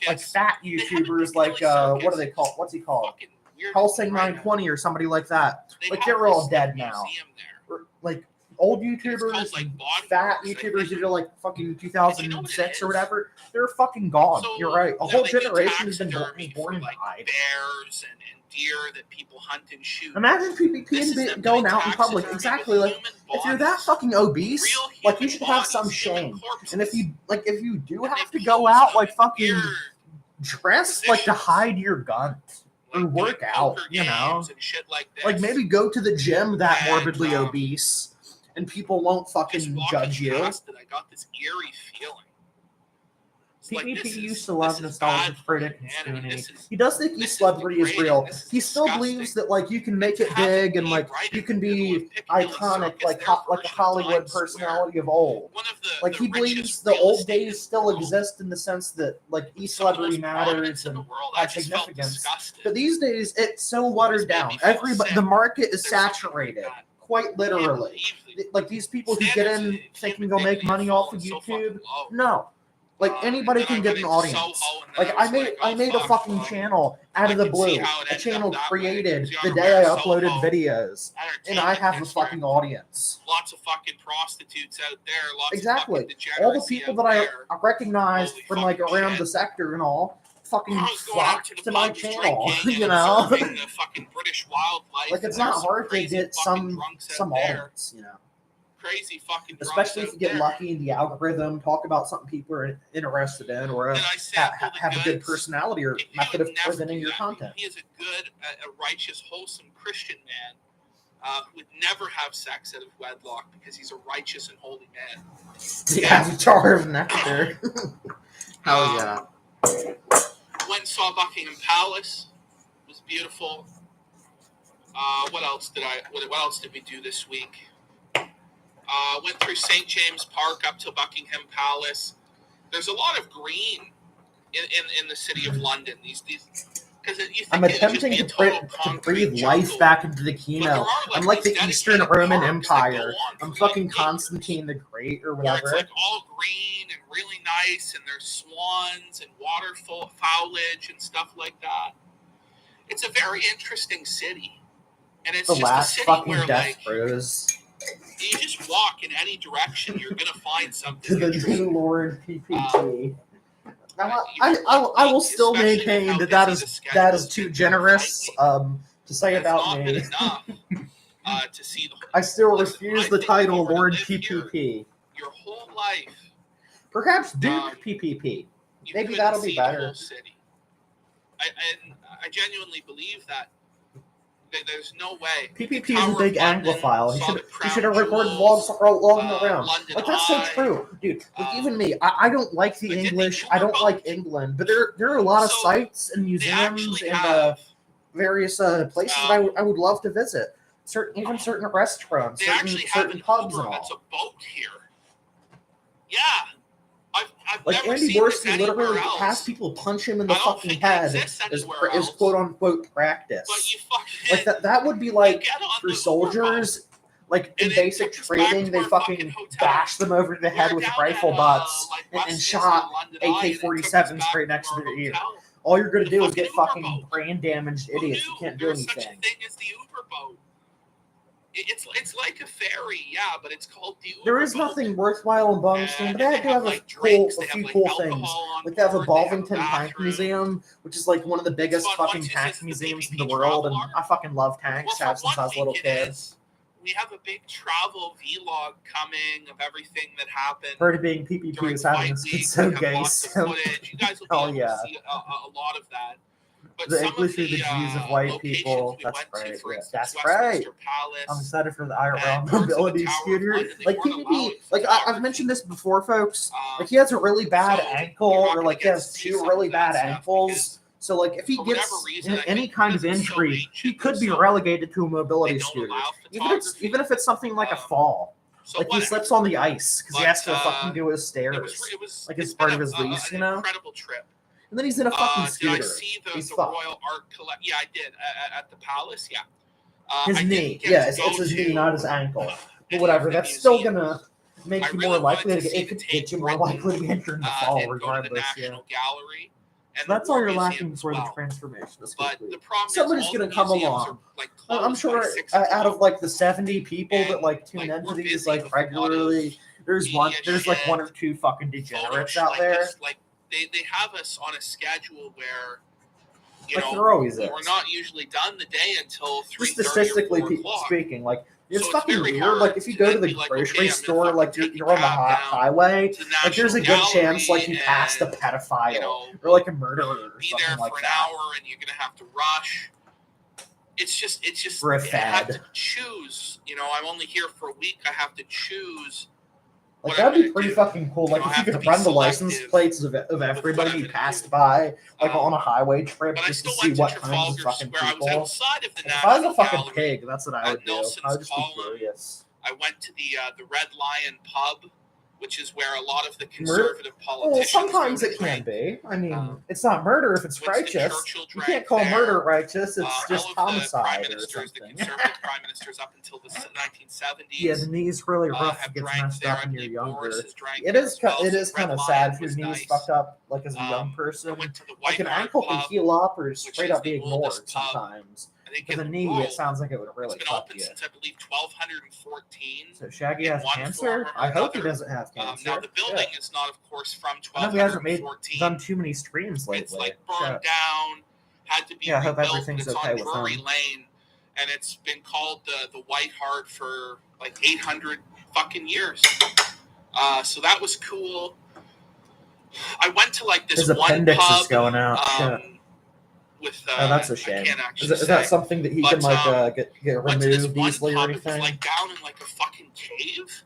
like fat YouTubers like, what are they called? What's he called? Pulsing 920 or somebody like that. Like, they're all dead now. Like, old YouTubers, fat YouTubers who did like fucking 2006 or whatever, they're fucking gone. You're right. A whole generation has been born and died. Bears and deer that people hunt and shoot. Imagine PPP going out in public. Exactly. Like, if you're that fucking obese, like, you should have some shame. And if you do have to go out, like, fucking dress like to hide your guns. Or work out, you know. Like, maybe go to the gym that morbidly obese, and people won't fucking judge you. I got this eerie feeling. PPP used to love nostalgia for Dick and Spoonie. He does think East celebrity is real. He still believes that, like, you can make it big and, like, you can be iconic, like a Hollywood personality of old. Like, he believes the old days still exist in the sense that, like, East celebrity matters and has significance. But these days, it's so watered down. The market is saturated. quite literally. Like these people who get in thinking they'll make money off of YouTube. No. Like anybody can get an audience. Like I made a fucking channel out of the blue. A channel created the day I uploaded videos, and I have a fucking audience. Lots of fucking prostitutes out there. Lots Exactly. of fucking All the people that I recognized Holy from like fucking around shit. the sector and all fucking Going out flocked the to my pubs, channel. drinking You and know. observing the fucking British wildlife. Like it's and not there's hard to crazy get fucking drunks out some there. audience, you know. Crazy fucking drunks Especially if out you get there. lucky in the algorithm, talk about something people are interested in, or Did I sample the have a good goods? personality or He method would of never presenting do your that. content. He is a good, a righteous, wholesome Christian man who would never have sex out of wedlock because he's a righteous and holy man. The avatar of nectar. Hell yeah. Went and saw Buckingham Palace. It was beautiful. What else did we do this week? Went through St. James Park up to Buckingham Palace. There's a lot of green in the city of London. These because I'm attempting to breathe life back into the Kino. I'm like the Eastern Roman Empire. I'm fucking Constantine the Great or where whatever. it's like all green and really nice, and there's swans and water foliage and stuff like that. It's a very interesting city, and it's The just last a city fucking where death like throes. you just walk in any direction, you're gonna find To something the interesting. new Lord PPP. I will still maintain that is too generous to say It's about not been me. enough to see the. I still Listen, refuse I the think title if you were to Lord live here PPP. Your whole life, Perhaps Duke PPP. you Maybe couldn't that'll be see better. The whole city. I genuinely believe that there's no way. PPP is a big Anglophile. He should have recorded vlogs vlogs all around. London Like that's so Eye, true, dude. Like even me, I don't like the but did they English. do I don't both? like England, but there are a lot of So, sites and They museums actually and have. various places that I would love to visit. Even certain restaurants, They actually have certain an pubs Uber and that's a all. boat here. Yeah, I've Like never Andy seen this Worski anywhere literally else. has people punch him in the I don't fucking think it head exists as anywhere else. quote unquote But practice. you fucking Like that would be you like get on for the soldiers. Like in And it basic took us back training, to they our fucking fucking hotel. bash them over the head We're with down rifle at, butts like and Westminster, shot London Eye, and it took us AK-47s back straight to next to our their ear. hotel. All you're gonna The do is get Uber fucking boat. brain damaged Who idiots knew who can't there do was such a anything. thing as the Uber boat? It's like a ferry, yeah, but it's called the Uber There is boat. nothing worthwhile in Bumstein, And but they they do have like a drinks, few they have like cool alcohol things. on Like they have a board, they have a Bovington Tank bathroom. Museum, which is like one of the biggest fun. fucking Once you tank visit the museums in PPP the world, and Traveler. I fucking love Well, tanks. for Have since I one was a little week it kid. is. We have a big travel vlog coming of everything that happened. Heard of being PPP During was having Fight a Week, so we have gay. lots of footage. You guys will be Hell able yeah. to see a lot of that. But The some English of are the Jews of white locations people. we That's went right. to, for Yeah. instance, That's Westminster right. Palace. I'm excited for the IRL and parts of the mobility Tower of scooter. London, they Like weren't PPP, allowing like I've photography. mentioned this before, folks. Um, Like he has a really bad so ankle, you're not or gonna like he get has to see two some really of that bad stuff ankles. So like if he for whatever gets reason, I any think kind of because it's so injury, he ancient could and be so relegated to a they mobility don't scooter. allow Even if it's something like a Um, fall. So Like he whatever. slips on the ice because he has to But, fucking do his It stairs. was Like it's it's part been of his lease, an you know? incredible trip. And then he's in a fucking Did scooter. I see the He's Royal fucked. Art Collect? Yeah, I did at the Palace. Yeah. His I knee. didn't get Yeah, to it's go his to knee, not his ankle. any But whatever, of the that's still museums. gonna make I you really more wanted likely to to see it the could Tate get you more Britain, likely to be injured in the fall, and go to the regardless. National Gallery. And That's the all War you're Museum lacking as for the well. transformation. This But week. the problem Somebody's is all gonna the come museums along. are, like, I'm closed by sure 6 out o'clock. of like the 70 people that And, like tune like, into we're these busy like with a lot of regularly, there's like shit, one or two fucking degenerates photos, out like there. this, like they have us on a schedule where Like there always is. we're not usually done the day until 3:30 Just statistically or 4 o'clock. speaking, like it's So fucking very weird. hard Like if you go to then the be like, grocery okay, I'm store, gonna like fucking take you're on the a cab down highway, to the like there's a National good chance like you Gallery passed a and, pedophile or like a murderer or be something there like for an that. hour and you're gonna have to rush. It's just For a I have fad. to choose. I'm only here for a week. I have to choose. Like what that'd I'm be gonna pretty do. fucking cool. Like I if you have to could be run the license selective plates of what everybody I'm you gonna passed do. by, like on a Um, highway trip, But I just to still see went to what kinds of Trafalgar fucking Square. I was people. outside of the If I was a National fucking Gallery. pig, that's what I at would do. Nelson's I would just be Column. curious. I went to the Red Lion pub which is where a lot of the Murder? conservative Well, politicians sometimes go to it can drink. be. I mean, it's not murder if it's Winston righteous. Churchill You drank can't call there. murder righteous. It's All just of the prime homicide or ministers, the something. conservative prime ministers up until the 1970s. Yeah, the knee's really rough. have Gets drank messed there. up I when you're believe younger. Boris has drank It there is as well. it So is Red kind of Lion sad if your was knee's nice. fucked up, like as a young I person. went to the Like White an Hart ankle can Pub, heal up or which straight is up be the ignored oldest pub, sometimes. I think, With a in the knee, world. it sounds like it would really It's been fuck open you. since, I believe, 1214. So Shaggy in has one cancer? form or I hope he another. doesn't have cancer. Now, the building Shit. is not, of course, from I know he hasn't 1214. done too many streams lately. It's like burned Shit. down, had to be Yeah, I hope rebuilt, but everything's it's okay on with Drury him. Lane, and it's been called the White Hart for like 800 fucking years. So that was cool. I went to like this His one appendix pub is going out. Shit. with Oh, that's a shame. I can't actually Is that say. something that he But, can like get Went to this removed one easily or pub. It was anything? like down in like a fucking cave.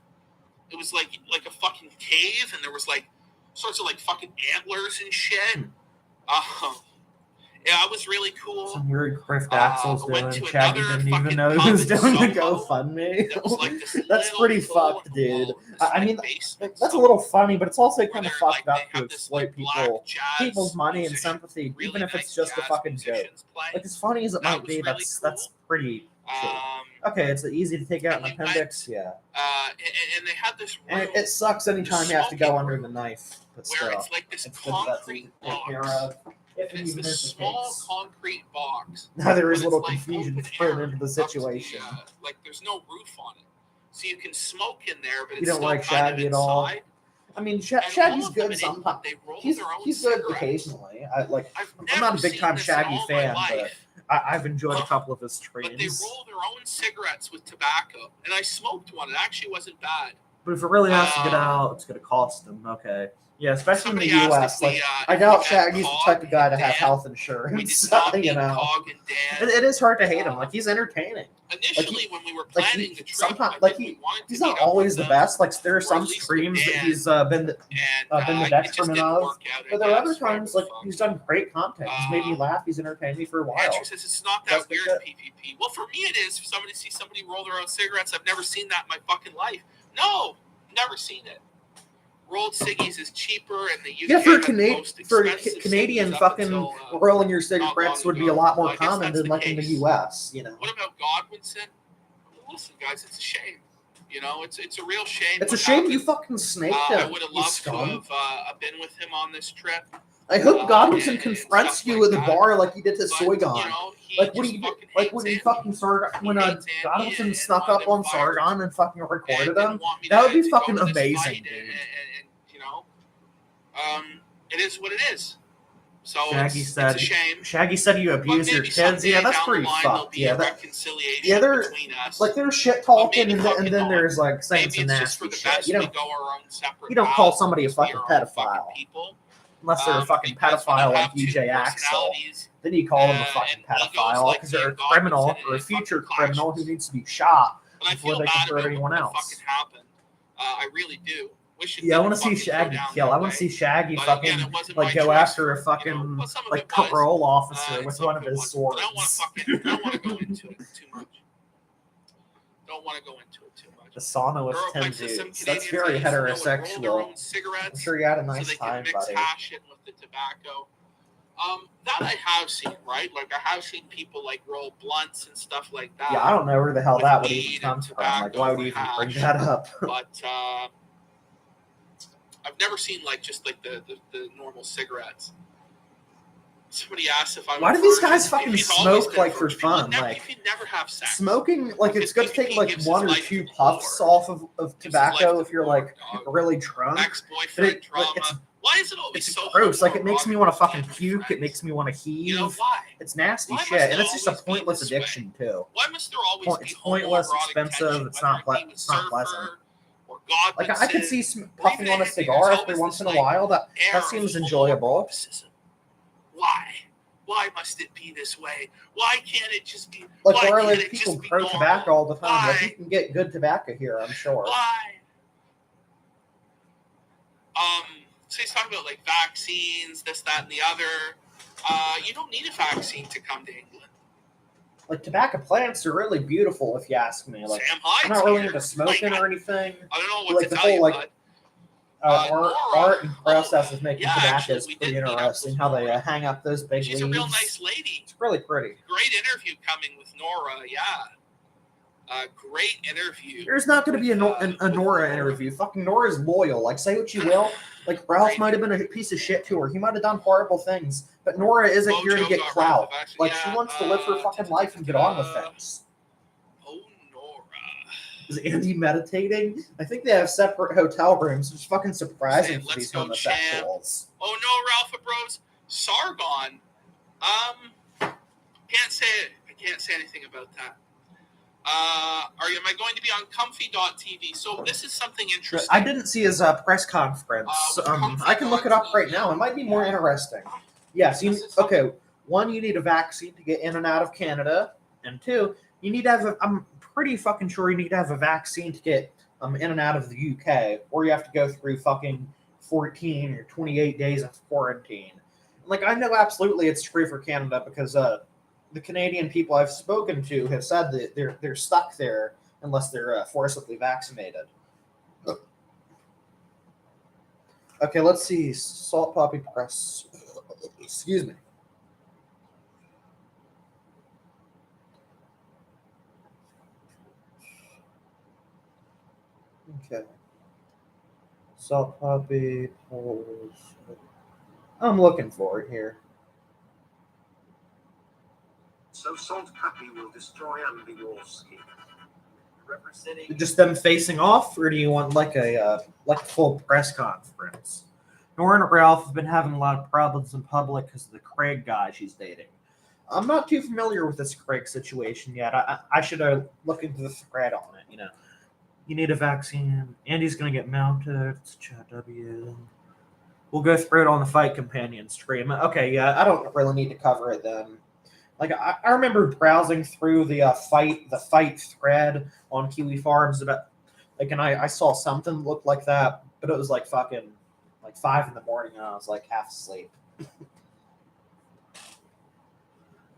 It was like a fucking cave, and there was like sorts of like fucking antlers and shit. Yeah, it was really cool. Some weird Griff Axel's I went doing. to Shaggy another didn't even fucking know he pub was in doing the Soho. GoFundMe. It was like this That's little pretty hole fucked, in the wall dude. in this I like mean, basement that's a little somewhere, funny, but it's also where kind of they're, fucked like, up they to have this, exploit like, black jazz people's money and musician, sympathy, really even if it's nice just a jazz fucking joke. musicians playing. Like as funny as it That might was be, really that's pretty shitty. Okay, it's easy to take out an And we appendix, yeah. and they had this room And it sucks anytime you have to go under the knife, but where still, it's like this it's good that that's concrete taken care box. of. If And it it's even this is the small case. concrete box. Now there is but a little it's, like, confusion open thrown air into the up to the, situation. like there's no roof on it, so you can smoke in there, but You it's don't still like kind Shaggy of at all? inside. I mean, And Shaggy's all of them good in sometimes. England, they roll He's their own good cigarettes. occasionally. I'm I've not a big time never seen this in Shaggy all fan, my but life. I've enjoyed a couple of his But they streams. roll their own cigarettes with tobacco, and I smoked one. It actually wasn't bad. But if it really has to get out, it's going to cost him. Okay. Yeah, especially in Somebody the asked U.S. if Like, we, I if doubt we met Shaggy's the Cog type of guy to and have Dan. health We insurance. did not You meet know, Cog and Dan. it is hard to hate him. Like, he's entertaining. Initially, when we were Like, planning he the trip, sometimes I like think we wanted to he's meet not up always with the them, best. Like, there are or some at least with streams that Dan. he's been the And it just detriment didn't of. work out. But there are other I guess, whatever times the like fuck. he's done great content. He's made me laugh. He's entertained me for a while. Andrew says it's not That's that the weird, shit. PPP. Well, for me it is. For somebody to see somebody roll their own cigarettes, I've never seen that in my fucking life. No, never seen it. Rolled ciggies is cheaper, and the UK Yeah, for had the most expensive Canadian ciggies up fucking until, rolling your not cigarettes long would be a ago. lot Well, more I guess common that's than the like in the case. U.S. You know, What about Godwinson? Listen, guys, it's a shame. You know, it's a real shame. it's a what shame happened. you fucking snaked I him. would have You loved to scum. have been with him on this trip. I hope Godwinson and confronts stuff you like at the that. bar like he did to But, Soygon. you know, he Like what just he did, fucking like hates when he Andy. fucking Sargon, He when hates Andy Godwinson and snuck wanted up on him fired. Sargon and fucking And recorded didn't him. want me That would be to fucking go to this amazing, fight, dude. and you know, it is what it is. So Shaggy it's said, a shame. Shaggy said you But abuse your maybe kids. someday Yeah, that's down pretty the line, fucked. there'll be Yeah, a that, reconciliation yeah, they're between us. like there's shit talking, maybe and fucking then not. there's like saying Maybe some it's just for nasty the shit. best You we don't go our own separate you don't call paths somebody a because we fucking are all pedophile fucking people. unless they're a fucking Because when you pedophile like have two DJ Axel. personalities, Then you call them a fucking and egos pedophile like because they're a Ian criminal Godwinson, or a it fucking future criminal who clashes. needs to be shot But I before feel they can bad hurt about anyone what else. fucking happened. I really do. Wish it Yeah, I didn't want to see fucking go Shaggy down kill. that I want to way. see Shaggy But fucking again, it wasn't like my go choice. after a You know, fucking well, some of like it was. parole officer And with some one of of it his wasn't. But swords. I don't want to go into it too much. Don't want to go into it too much. The sauna with Girl 10 thinks that some dudes. That's Canadians very I used to know would roll their heterosexual. own I'm cigarettes sure you had a so nice they can time, mix buddy. hash in with the tobacco. That I have seen, right? Like I have seen people like roll blunts and stuff like that. Yeah, I don't know where the hell that would weed even and come from. Like, why would you even tobacco bring hash. that up? But I've never seen like just like the normal cigarettes. Somebody asked if I'm. Why do these guys fucking smoke like for fun? Like if you never have sex, smoking, like it's good to take like gives his one or life two to the puffs Lord. off of Gives his tobacco life if to you're the like Lord, dog. really drunk. But Ex-boyfriend drama. Why is it always it's so gross. Like it makes me want to fucking romantic, puke. It friends? makes me want to heave. You know why? It's nasty Why must shit, it and it's just a always be pointless this way? addiction too. Why must there always be It's pointless, expensive. It's not pleasant. Or Like I could see puffing on a There's cigar every always once this, in a like, while. That air seems of enjoyable. homoeroticism. Why? Why must it be this way? Why can't it just be? Like why where can't like it people just be grow normal? tobacco all the time. Like Why? you can get good tobacco here, I'm sure. Why? So he's talking about like vaccines, this, that, and the other. You don't need a vaccine to come to England. Like tobacco plants are really beautiful, if you ask me. Like Sam Hyde's I'm not really here. into smoking Like, or anything. I don't know what Like to the tell whole you, like bud. Art and process of making tobacco actually, is we pretty did meet up interesting. with How they Nora. hang up those big She's leaves. a real nice lady. It's really pretty. Great interview coming with Nora. Yeah, great interview. There's not going to be a Nora interview. Fucking Nora's loyal. Like, say what you will. Like, Ralph might have been a piece of shit to her. He might have done horrible things. But Nora isn't here to get clout. Like, she wants to live her fucking life and get on with things. Oh, Nora. Is Andy meditating? I think they have separate hotel rooms, which is fucking surprising for these homosexuals. Oh no, Ralpha Bros. Sargon. Can't say it. I can't say anything about that. Am I going to be on comfy.tv? So this is something interesting. I didn't see his press conference. I can look it up right now. It might be more interesting. Yes. Okay. One, you need a vaccine to get in and out of Canada, and two, you need to have. I'm pretty fucking sure you need to have a vaccine to get in and out of the UK, or you have to go through fucking 14 or 28 days of quarantine. Like, I know absolutely it's free for Canada because the Canadian people I've spoken to have said that they're stuck there unless they're forcibly vaccinated. Okay, let's see. Salt Poppy Press. Excuse me. Okay. Salt Poppy polls. I'm looking for it here. So Salt Poppy will destroy Andy Wolski. Representing Just them facing off, or do you want like a full press conference? Nora and Ralph have been having a lot of problems in public because of the Craig guy she's dating. I'm not too familiar with this Craig situation yet. I should look into the thread on it. You know, you need a vaccine. Andy's gonna get mounted. It's W. We'll go through it on the Fight Companion stream. Okay, yeah, I don't really need to cover it then. Like, I remember browsing through the fight thread on Kiwi Farms about, like, and I saw something look like that, but it was like fucking like 5 in the morning and I was like half asleep.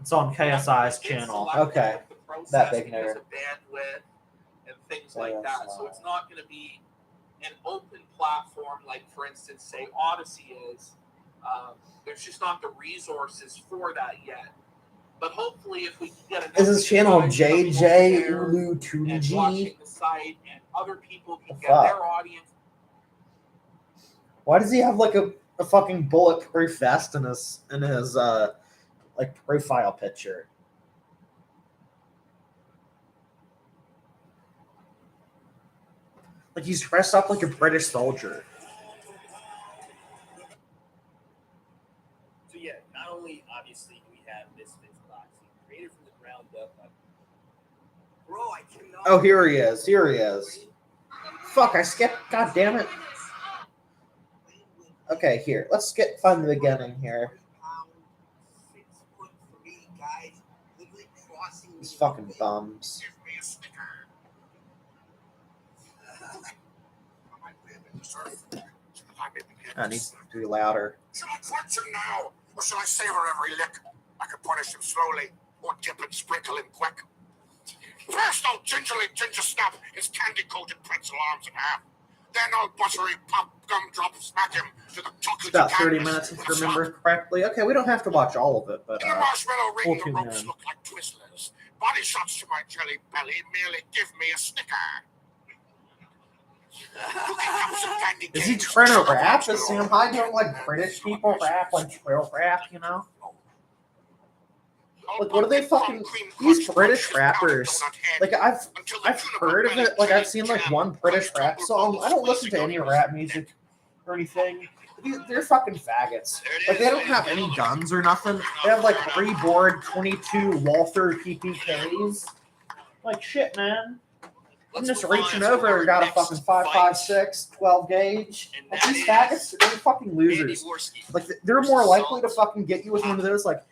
It's on KSI's channel. Okay, that big nerd. Bandwidth and things like that. So it's not going to be an open platform like, for instance, say Odyssey is. There's just not the resources for that yet. But hopefully, if we can get enough, is his channel JJ Ulu and 2G? watching the site, and other people can get their audience. Why does he have like a fucking bulletproof vest in his like profile picture? Like, he's dressed up like a British soldier. So yeah, not only obviously do we have Misfits boxing created from the ground up. Bro, I cannot. Oh, here he is. Here he is. Fuck, I skipped. God damn it. Okay, here. Let's find the beginning here. 6'3" guys, literally crossing These fucking bums. Give me a sticker. I need to be louder. Shall I punch him now, or shall I savor every lick? I can punish him slowly, or dip and sprinkle him quick. First, I'll gingerly ginger snap his candy-coated pretzel arms in half. Then I'll buttery pop gumdrop smack him to the chocolate. About 30 minutes, if I remember correctly. Okay, we don't have to watch all of it, but in the marshmallow ring, the 14 ropes minutes. look like Twizzlers. Body shots to my jelly belly merely give me a snicker. Is he trying to rap? Is Sam Hyde doing like British people rap, like trail rap, you know? Like, what are they fucking... These British rappers, like, I've heard of it, like, I've seen, like, one British rap song. I don't listen to any rap music or anything. They're fucking faggots. Like, they don't have any guns or nothing. They have, like, reboard 22 Walther PPKs. Like, shit, man. I'm just reaching over and got a fucking 5.56 12 gauge. Like, these faggots, they're fucking losers. Like, they're more likely to fucking get you with one of those, like,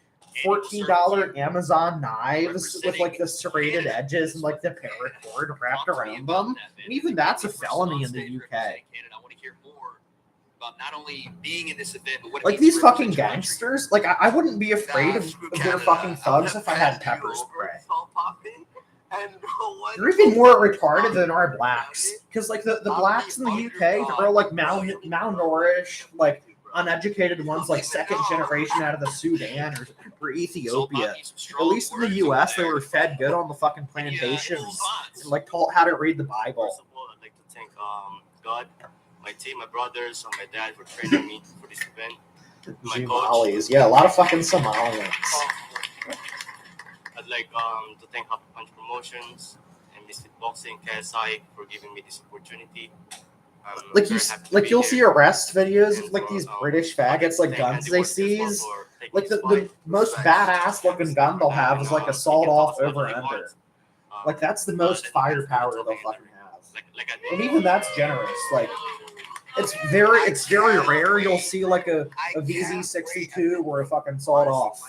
$14 Amazon knives with like the serrated edges and like the paracord wrapped around them. And even that's a felony in the UK. I want to hear more about not only being in this event, but what like these fucking gangsters. Like I wouldn't be afraid of their fucking thugs if I had pepper spray. And what? They're even more retarded than our blacks. Because, like, the blacks in the UK, they're all, like, malnourished, like, uneducated ones, like, second generation out of the Sudan or Ethiopia. At least in the US, they were fed good on the fucking plantations and, like, taught how to read the Bible. First of all, I'd like to thank God, my team, my brothers, and my dad for training me for this event. My Somalis. Yeah, a lot of fucking Somalians. I'd like to thank Happy Punch Promotions and Mystic Boxing KSI for giving me this opportunity. Like you'll see arrest videos of like these British faggots, like guns they seize. Like the most badass looking gun they'll have is like a sawed-off over-under. Like that's the most firepower they'll fucking have. And even that's generous. Like it's very rare you'll see like a VZ62 or a fucking sawed-off.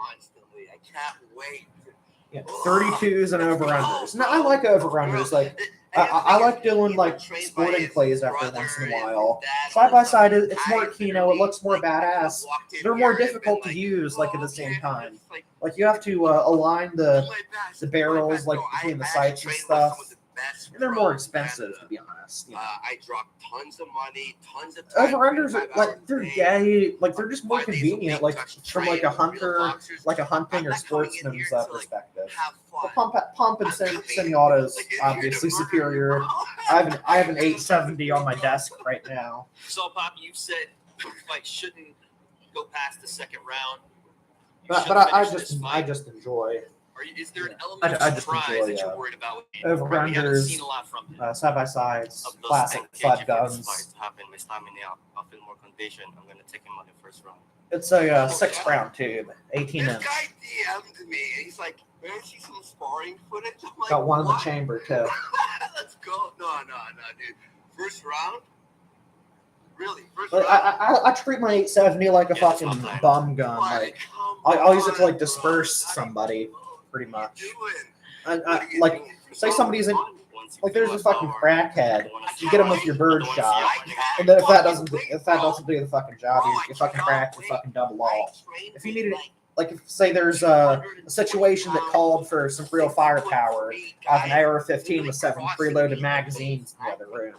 Constantly. I can't wait. Yeah, 32s and over-unders. No, I like over-unders. Like I like doing like sporting plays every once in a while. Side by side, it's more Kino. It looks more badass. They're more difficult to use. Like at the same time, like you have to align the barrels like between the sights and stuff. And they're more expensive, to be honest. You know. I dropped tons of money, tons of time. Over-unders are like they're gay. Like they're just more convenient. Like from like a hunter, like a hunting or sportsman's perspective. The pump and semi-auto is obviously superior. I have an 870 on my desk right now. So, Pop, you said the fight shouldn't go past the second round. But I just enjoy. Is there an element of surprise that you're worried about? Over-unders, side-by-sides, classic FUD guns. I'll feel more condition. I'm going to take him on the first round. It's a 6-round tube, 18 This inch. guy DM'd me. He's like, "Man, see some sparring footage." I'm like, Got one in the "What?" chamber too. Let's go. No, dude. First round? Really? First But round? I treat my 870 like a fucking bum gun. Like I'll use it to like disperse somebody, pretty much. Like say somebody's in, like there's a fucking crackhead. You get him with your bird shot, and then if that doesn't do the fucking job, you fucking crack, you fucking double off. If you need it, like if say there's a situation that called for some real firepower, I have an AR-15 with 7 preloaded magazines in the other room.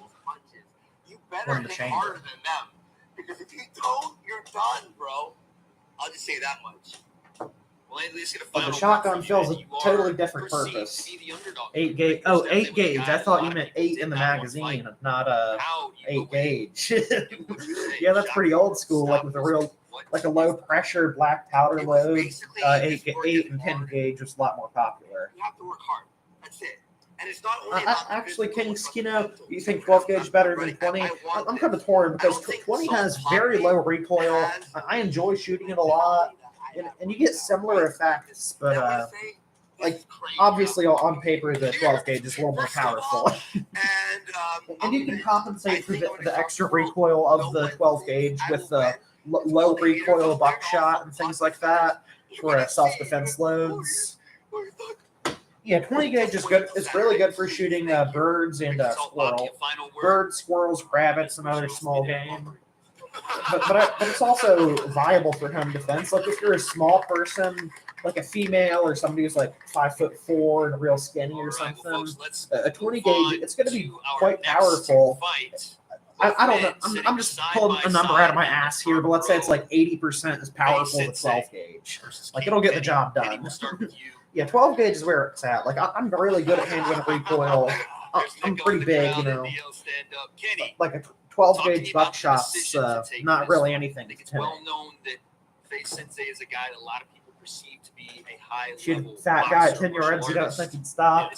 You better hit harder than them, because if you don't, you're done, bro. I'll just say that much. But the shotgun fills a totally different purpose. 8 gauge. Oh, 8 gauge. I thought you meant 8 in the magazine, not 8 gauge. Yeah, that's pretty old school. Like with a real, like a low pressure black powder load. 8 and 10 gauge was a lot more popular. You have to work hard. That's it. And it's not only actually, King Skino, you think 12 gauge better than 20? I'm kind of torn because 20 has very low recoil. I enjoy shooting it a lot. And you get similar effects, but like obviously on paper the 12 gauge is a little more powerful. And you can compensate for the extra recoil of the 12 gauge with the low recoil buckshot and things like that for self-defense loads. Yeah, 20 gauge is good. It's really good for shooting birds and birds, squirrels, rabbits, and other small game. But it's also viable for home defense. Like if you're a small person, like a female or somebody who's like 5'4" and real skinny or something, a 20 gauge, it's going to be quite powerful. I don't know. I'm just pulling a number out of my ass here, but let's say it's like 80% as powerful as 12 gauge. Like it'll get the job done. Yeah, 12 gauge is where it's at. Like I'm really good at handling recoil. I'm pretty big, you know. Like a 12 gauge buckshot's not really anything to me. It's well known that Face Sensei is a guy that a lot of people perceive to be a high Shooting level fat guy at 10 yards, you don't think he'd stop.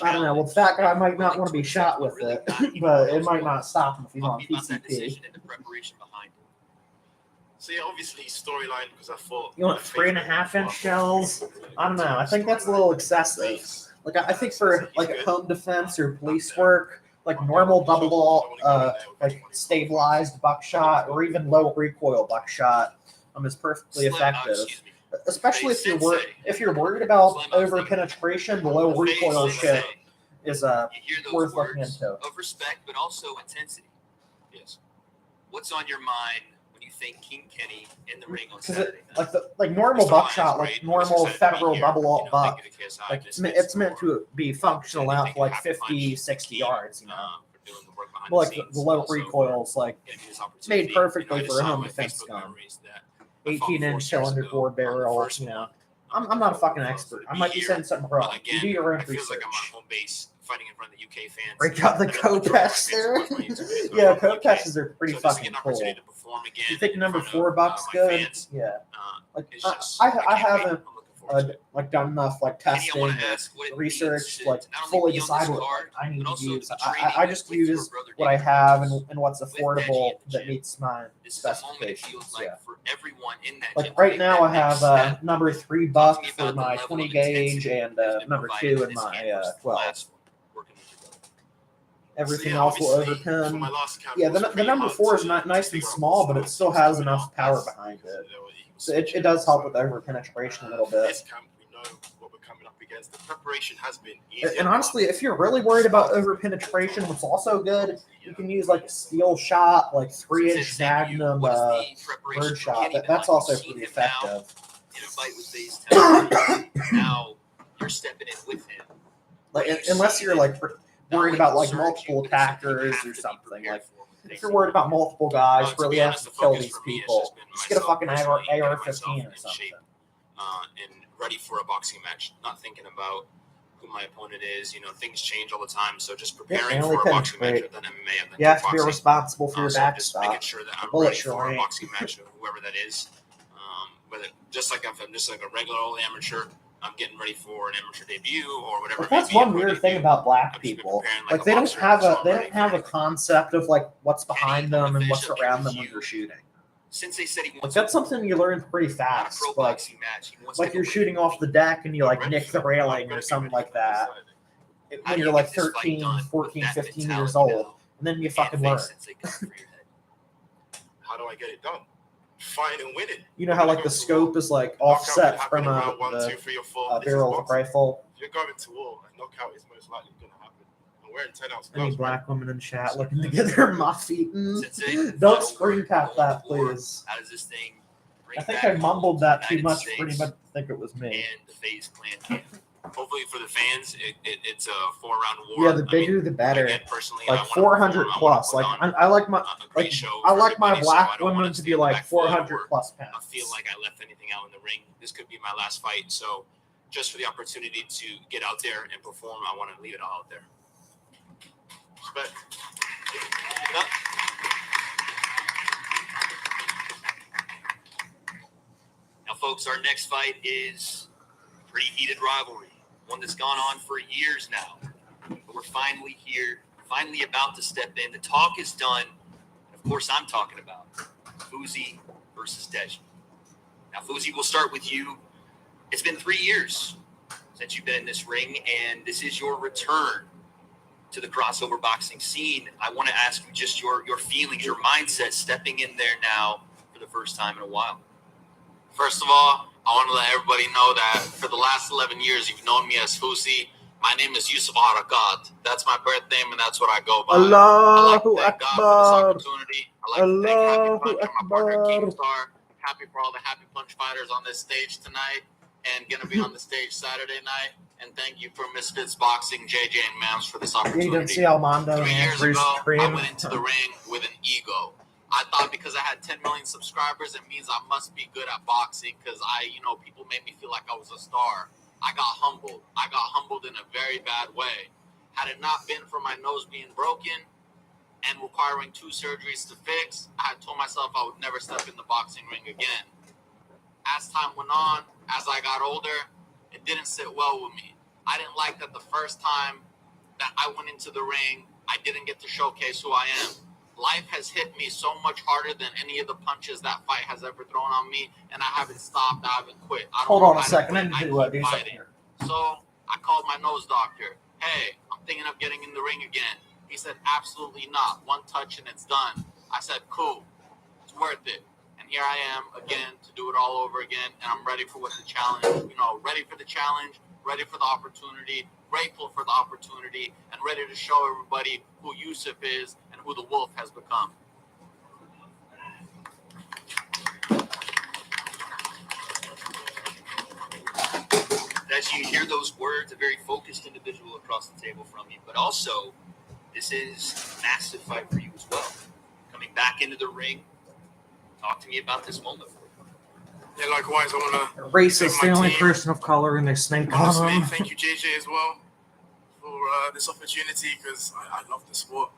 I don't know. Well, the fat guy might not want to be shot with it, but it might not stop him if he's on PCP. So yeah, obviously storyline because I thought You want 3.5-inch shells? I don't know. I think that's a little excessive. Like I think for like home defense or police work, like normal double ball, like stabilized buckshot or even low recoil buckshot, is perfectly effective. Especially if you're worried about over penetration, the low recoil shit is worth looking into. Of respect, but also intensity. Yes. What's on your mind when you think King Kenny in the ring on Because Saturday night? like normal First of all, buckshot, it's like great. normal We're excited to be federal here. double alt Thank buck, you to KSI, like Misfits, it's meant for to be functional out for like Happy 50, Punch 60 team, yards, for doing the work behind But like the scenes, the low also recoils, like giving me this opportunity. made perfectly I just for a saw home my defense Facebook gun. memories that I fought 18-inch 4 years cylinder ago bore on the barrel, first you know. one. I'm not a fucking So expert. to I be might be here, saying something wrong. again, You do your own it feels research. like I'm on home base fighting in front of the UK fans. Break out the I know the majority of my Kopechs fans there. watch my YouTube videos Yeah, from the UK. Kopechs are pretty So just to fucking get an cool. opportunity to perform again You think in number front 4 of, bucks my good? fans, Yeah. Like it's just, I can't wait. haven't I'm looking forward to it. like done enough like Kenny, I testing want or to ask what it research means like to not only fully be on decide this what card, I need but to also use. the training I just with your use brother what I Nick have Cruz and what's with Deji affordable at the that gym. meets my This is a moment, it specifications. feels like, Yeah. for everyone in that Like gym. right Take now, that I have next step. number 3 Talk buck to me for about the my level 20 of gauge intensity and that's been number provided 2 in in this my game versus the 12. last one, working with your brother. Everything So, yeah, else will obviously, for overcome. my last camp, Yeah, it was the pretty number hard 4 is to not nice and figure out small, what but it style still was has coming enough out power as, behind because it. he was So switching. it does help So, with over penetration a little for bit. this camp, we know what we're coming up against. The preparation has been easier. And honestly, if you're really worried about over penetration, what's also good, you can use like a steel shot, like 3-inch Magnum bird shot. That's also pretty effective. In a fight with Faze Town, now you're stepping in with him. Like unless you're like worried about like multiple attackers or something. Like if you're worried about multiple guys, really have to kill these people, just get a fucking AR-15 or something. And ready for a boxing match, not thinking about who my opponent is. Things change all the time, so just preparing for a boxing match and then MMA and then you have to be boxing. responsible for your So back just stop. making sure that I'm Bullet ready for a shrink. boxing match with whoever that is. Whether just like if I'm just like a regular old amateur, I'm getting ready for an amateur debut or whatever. Like, that's one weird thing about black people. Like they don't have a concept of like what's behind them and what's around them when you're shooting. Since they said he Like wants that's something you learn pretty fast. Like you're shooting off the deck and you like nick the railing or something like that. When you're like 13, 14, 15 years old, and then you fucking learn. How do I get it done? Fight and win it. You know how like the scope is like offset from the barrel of the rifle. If you're going to war, a knockout is most likely going to happen. And we're in 10-ounce Any gloves. black women in chat looking to get their muff eaten. Don't screen cap that, please. How does this thing I think I mumbled that too much for anybody to think it was me. And the FaZe clan camp. Hopefully for the fans, it's a 4-round war. Yeah, the bigger the better. Again, personally, like 400 plus. Like I like my black women to be like 400 plus pounds. I feel like I left anything out in the ring. This could be my last fight, so just for the opportunity to get out there and perform, I want to leave it all out there. Respect. Now, folks, our next fight is a pretty heated rivalry, one that's gone on for years now. But we're finally here, finally about to step in. The talk is done. Of course, I'm talking about Fuzi versus Deji. Now, Fuzi, we'll start with you. It's been 3 years since you've been in this ring, and this is your return to the crossover boxing scene. I want to ask you just your feelings, your mindset stepping in there now for the first time in a while. First of all, I want to let everybody know that for the last 11 years, you've known me as Fusi. My name is Yusuf Arakat. That's my birth name, and that's what I go by. I'd like to thank God for this opportunity. I'd like to thank Happy Punch and my partner, Keemstar. Happy for all the Happy Punch fighters on this stage tonight and going to be on the stage Saturday night. And thank you for Misfits Boxing, JJ and Mams for this opportunity. You didn't see Armando 3 years Andrews ago, scream. I went into the ring with an ego. I thought because I had 10 million subscribers, it means I must be good at boxing because people made me feel like I was a star. I got humbled. I got humbled in a very bad way. Had it not been for my nose being broken and requiring 2 surgeries to fix, I had told myself I would never step in the boxing ring again. As time went on, as I got older, it didn't sit well with me. I didn't like that the first time that I went into the ring, I didn't get to showcase who I am. Life has hit me so much harder than any of the punches that fight has ever thrown on me, and I haven't stopped. I haven't quit. Hold on a second. I need to do keep something fighting. here. So I called my nose doctor. Hey, I'm thinking of getting in the ring again. He said, absolutely not. 1 touch and it's done. I said, cool. It's worth it. And here I am again to do it all over again, and I'm ready for what the challenge, ready for the challenge, ready for the opportunity, grateful for the opportunity, and ready to show everybody who Yusuf is and who the Wolf has become. As you hear those words, a very focused individual across the table from you, but also this is a massive fight for you as well. Coming back into the ring, talk to me about this moment. Yeah, likewise, I want to Racist, the only person of color in their snake on honestly them. thank you, JJ, as well, for this opportunity, because I love the sport.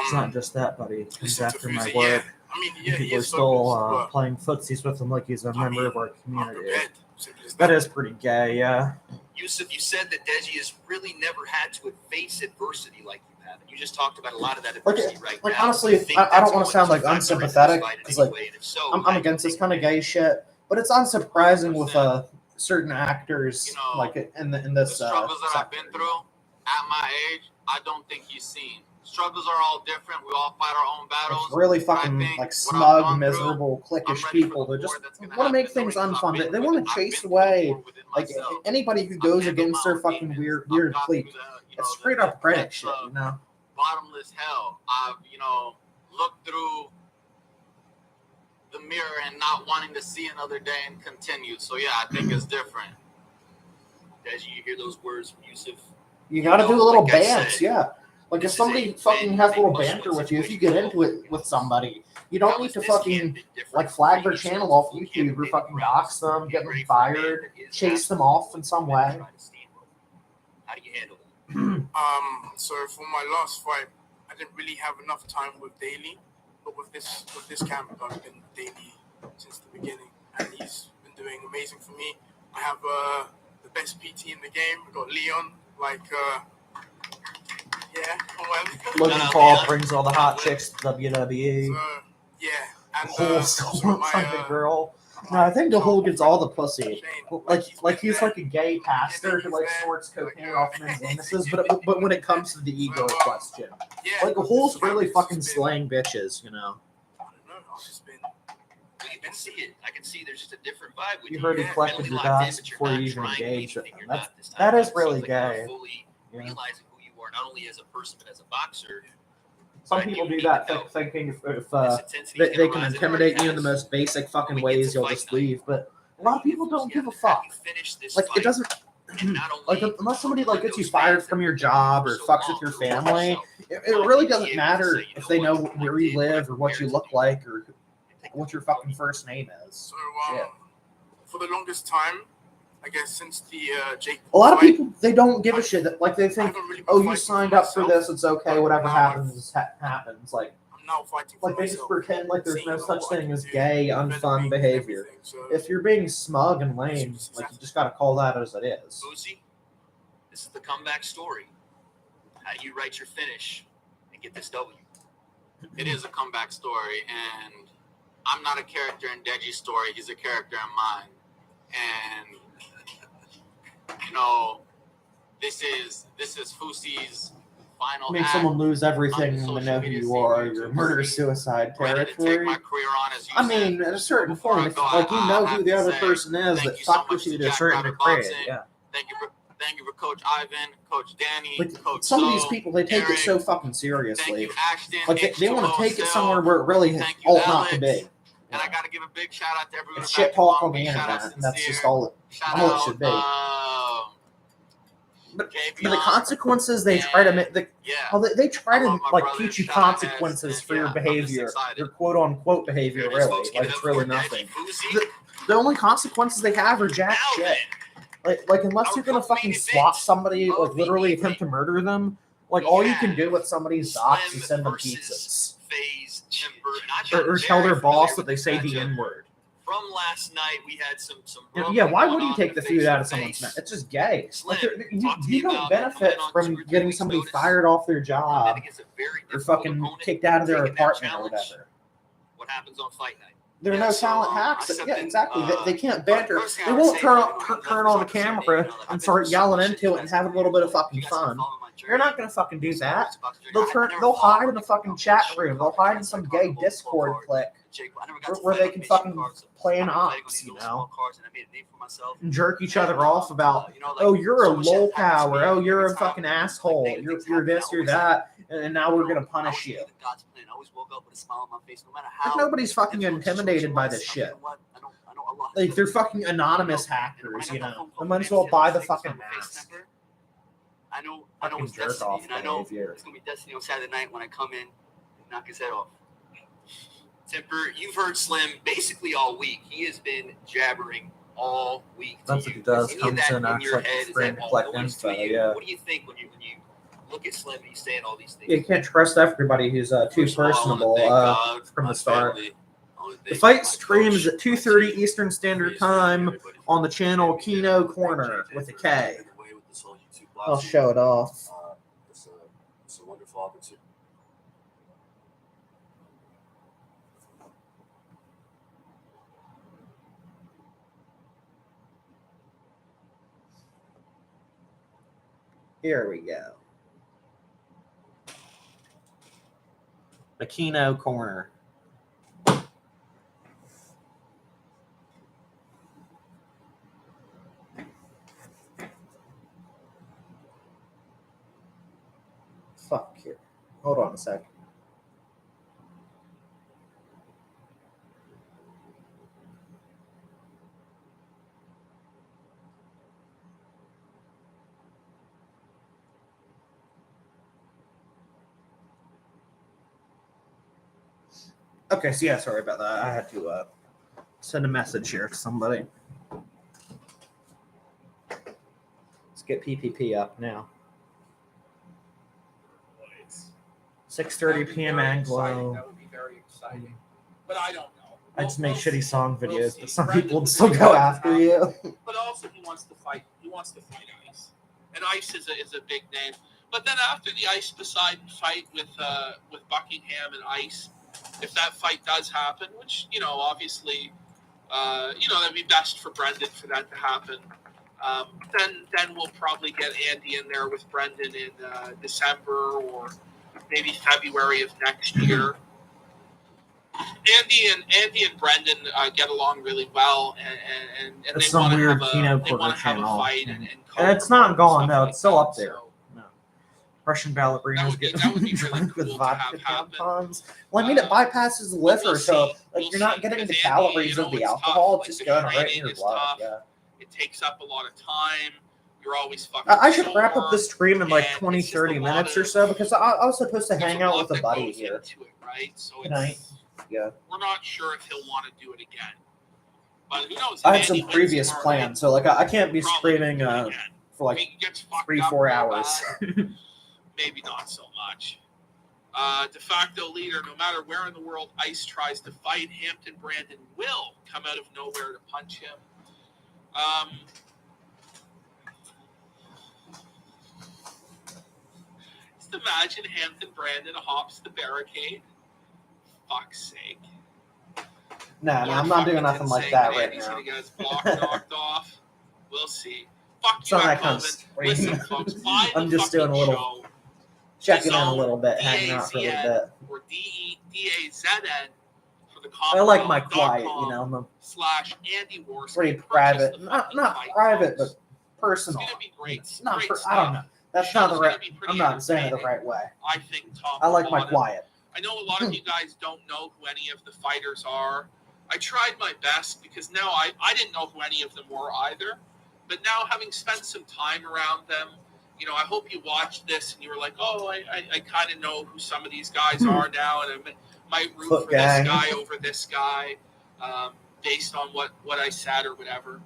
It's not just that, buddy. It comes listen to after my Fuzi, work. yeah. I mean, yeah, he People are is still focused, but playing footsies with him like he's a member of our I'm community. prepared. Simple as That is pretty gay, yeah. Yusuf, you said that Deji has really never had to face adversity like you have, and you just talked about a lot of that adversity right now. Honestly, Do you think I that's don't want to going sound like factor into this unsympathetic, fight in because any like way? And if so, I'm how do you against this think kind of that- gay shit, but it's unsurprising with certain actors You know, like in The this struggles that I've sector. been through at my age, I don't think he's seen. Struggles are all different. We all fight our own battles. It's really But I fucking think like what I've smug, gone through, miserable, I'm cliquish ready for people the that just war that's gonna want to make happen in the things ring, 'cause I've unfun. been They through want it. to I've chase been through the away war within like myself. anybody who I've goes handled against my their own fucking demons. weird I've gone clique. through It's straight up Reddit shit, you know. Bottomless hell. I've, looked through the mirror and not wanting to see another day and continue. So yeah, I think it's different. As you hear those words from Yusuf, You got to know, do a little like I bands, said, yeah. Like if this is somebody a fucking win, has a a little push banter win with you, if you situation get for into both it of you with guys. somebody, you don't How need is to this kid fucking been different like for flag their you? channel off Who YouTube can't or pay the fucking price? dox them, get Get them ready for a man fired, that is chase them absolutely off in some going to way. try to steamroll. How do you handle it? So for my last fight, I didn't really have enough time with Daly, but with this camp, I've been with Daly since the beginning, and he's been doing amazing for me. I have the best PT in the game. We got Leon, Logan Shout out Paul Leon. brings all the hot chicks to WWE. So yeah, and Whole still also wants like a girl. No, I think the whole gets all the pussy. Like he's like a gay pastor who like sorts cocaine off men's anuses, but when it comes to the ego question, like the whole's really fucking slaying bitches, you know. I don't know. I've just been. I can see it. I can see there's just a different vibe with You you. heard he You're collected mentally your locked in, dots but you're before not you even trying engaged with anything. him. You're not this time. That is It really seems like you're gay. fully Yeah. realizing who you are, not only as a person but as a boxer. Some But people you do need that to know thinking if this intensity they can arise. It intimidate already you in the has. most basic fucking When we get ways, to you'll fight just night, leave. But a lot of people don't give a fuck. Have you finished this Like fight? it doesn't. And not Like only unless somebody like gets you those fired fans from that your have been job there or for so fucks with long your to reward family, yourself. it really Be doesn't able to matter say, you if know they what, know I where you did what I live or what you prepared look to do. like or Take what the your win. fucking first name is. So Shit. for the longest time, I guess since the Jake A lot of fight, people they don't give a shit. Like they I think, haven't really been oh, you fighting signed for up for myself, this, it's okay. but Whatever now happens happens. Like I'm now fighting for they just myself. pretend like there's Seeing no such what I thing can as do, gay, developing unfun and behavior. everything. So If you're being smug and lame, like you just gotta call that as it is. Fuzi, this is the comeback story. How do you write your finish and get this W? It is a comeback story, and I'm not a character in Deji's story. He's a character in mine. And this is Fusi's final Make act. someone lose everything on and social they know who media you scene, are. YouTube You're murder-suicide Ready to take territory. my career on, as you I said. mean, at a certain Before I point, if go, like you I know have who the to other say person is thank that you so fucked much with you to to a Jack certain Rabbit degree, Boxing. yeah. Thank you for Coach Ivan, Coach Danny, Like Coach some of these Zoe, people, they take Eric. it so fucking Thank seriously. you, Ashton. Like they want to H2O, take it Sel. somewhere where it really Thank you, ought not to Alex. be. And I got to give a big shout out to everyone. It's who shit backed talk me on the Shout out internet, and that's just Sincere. all Shout it out, should be. But the Javion. consequences they try to make, Yeah. they try I to love my like brother. teach you Shout out consequences Hess, for your and yeah, I'm just behavior, excited. your quote unquote behavior, Here it is, really. folks. Give Like it it's up really for nothing. Deji Fuzi. The only consequences they have are jack Now shit. then, Like unless Our you're gonna co-main fucking event swap somebody, of like the literally evening. attempt to murder them, like We all you can have do with somebody's docs Slim is send them versus pizzas. Phase Timber. Or tell their boss that they say the N-word. From last night, we had some. Yeah, why would going you on take in the food out of face-to-face. someone's mouth? It's just gay. Slim, Like, talk to me you don't about benefit coming on 2 from or 3 getting weeks' somebody notice. fired off their And job then against a very or difficult fucking opponent, kicked out of their taking that apartment or challenge. whatever. What happens on fight night? There are Yeah, no so, talent I hacks. stepped Yeah, in, exactly. They can't banter. first thing They I would won't say turn is, on the camera and start yelling into it and have a little bit of fucking fun. You're not gonna fucking do that. They'll hide in the fucking chat room. They'll hide in some gay Discord clique where they can fucking play an ops, you know, and jerk each other off about, oh, you're a lol cow, or oh, you're a fucking asshole, you're this, you're that, and now we're gonna punish you. Like, nobody's fucking intimidated by this shit. Like, they're fucking anonymous hackers, you know. They might as well buy the fucking mask. I know Fucking it's jerk Destiny, off and I know behavior. it's gonna be Destiny on Saturday night when I come in and knock his head off. Temper, you've heard Slim basically all week. He has been jabbering all week. That's to what you. he does. Is any of Comes that in, acts your like head? he's Is trying that to all collect noise to info, you? yeah. What do you think when you look at Slim and he's saying all these things? You can't trust everybody who's too First of all, I wanna personable thank God for from my the start. family. I wanna The thank fight my streams coach, at my 2:30 team, Eastern Standard Chris, really, Time everybody on the for channel letting me Kino get Corner JJ with a for K. leading the way with this whole YouTube I'll blog show it off. It's a wonderful opportunity. Here we go. The Kino Corner. Fuck here. Hold on a sec. Okay, so yeah, sorry about that. I had to send a message here to somebody. Let's get PPP up now. 6:30 p.m. Anglo. That would be very exciting. But I don't know. I just make shitty song We'll videos, see. but some Brendan people would would still be go happy after to you. have him. But also he wants to fight. He wants to fight Ice. And Ice is a big name. But then after the Ice Poseidon fight with Buckingham and Ice, if that fight does happen, which, you know, obviously, that'd be best for Brendan for that to happen. Then we'll probably get Andy in there with Brendan in December or maybe February of next year. Andy and Brendan get along really well, and It's they some want to weird have Kino a Corner have a channel. fight And and it's not gone, no, stuff it's still like up that. there. So No. Russian ballerinas that get would be really drunk with cool to vodka have happen. tampons. Well, I mean, it bypasses the But liver, we'll so see. like We'll you're not see. getting the Because calories Andy, of the it's alcohol. tough. It's just Like, going the right in training your is blood. tough. Yeah. It takes up a lot of time. You're always fucking I should wrap up sore, this stream in like and 20, it's just 30 a lot minutes or of- so because I was supposed to there's hang a out lot with a that buddy goes here. into it, right? So Good night. Yeah. we're not sure if he'll want to do it again. But who knows? I had If some Andy wins previous tomorrow plans, so like I can't be probably streaming do it again. for like If he gets fucked 3-4 up real hours. bad, maybe not so much. De facto leader, no matter where in the world Ice tries to fight, Hampton Brandon will come out of nowhere to punch him. Just imagine Hampton Brandon hops the barricade. Fuck's sake. No, Lord I'm not doing fucking nothing like insane, that man. right He's now. gonna get his block knocked off. We'll see. Fuck It's you, not that kind of Eckhoven. stream. Listen, folks, buy the I'm just doing a fucking little show. checking in a Zone, little bit, hanging out for a little bit. or DAZN for the I like my Commonwealth.com quiet, you know. I'm a /Andy Warski. pretty Purchase private, the not fucking fight, private, folks. but personal. It's gonna be great. Not great per, stuff. I don't know. That's Show's not the gonna right. be pretty I'm not saying it the entertaining. right way. I think top I to like my bottom. quiet. I know a lot of you guys don't know who any of the fighters are. I tried my best because now I didn't know who any of them were either. But now having spent some time around them, you know, I hope you watched this and you were like, oh, I kind of know who some of these guys are now, and I might root Foot for gang. this guy over this guy based on what I said or whatever.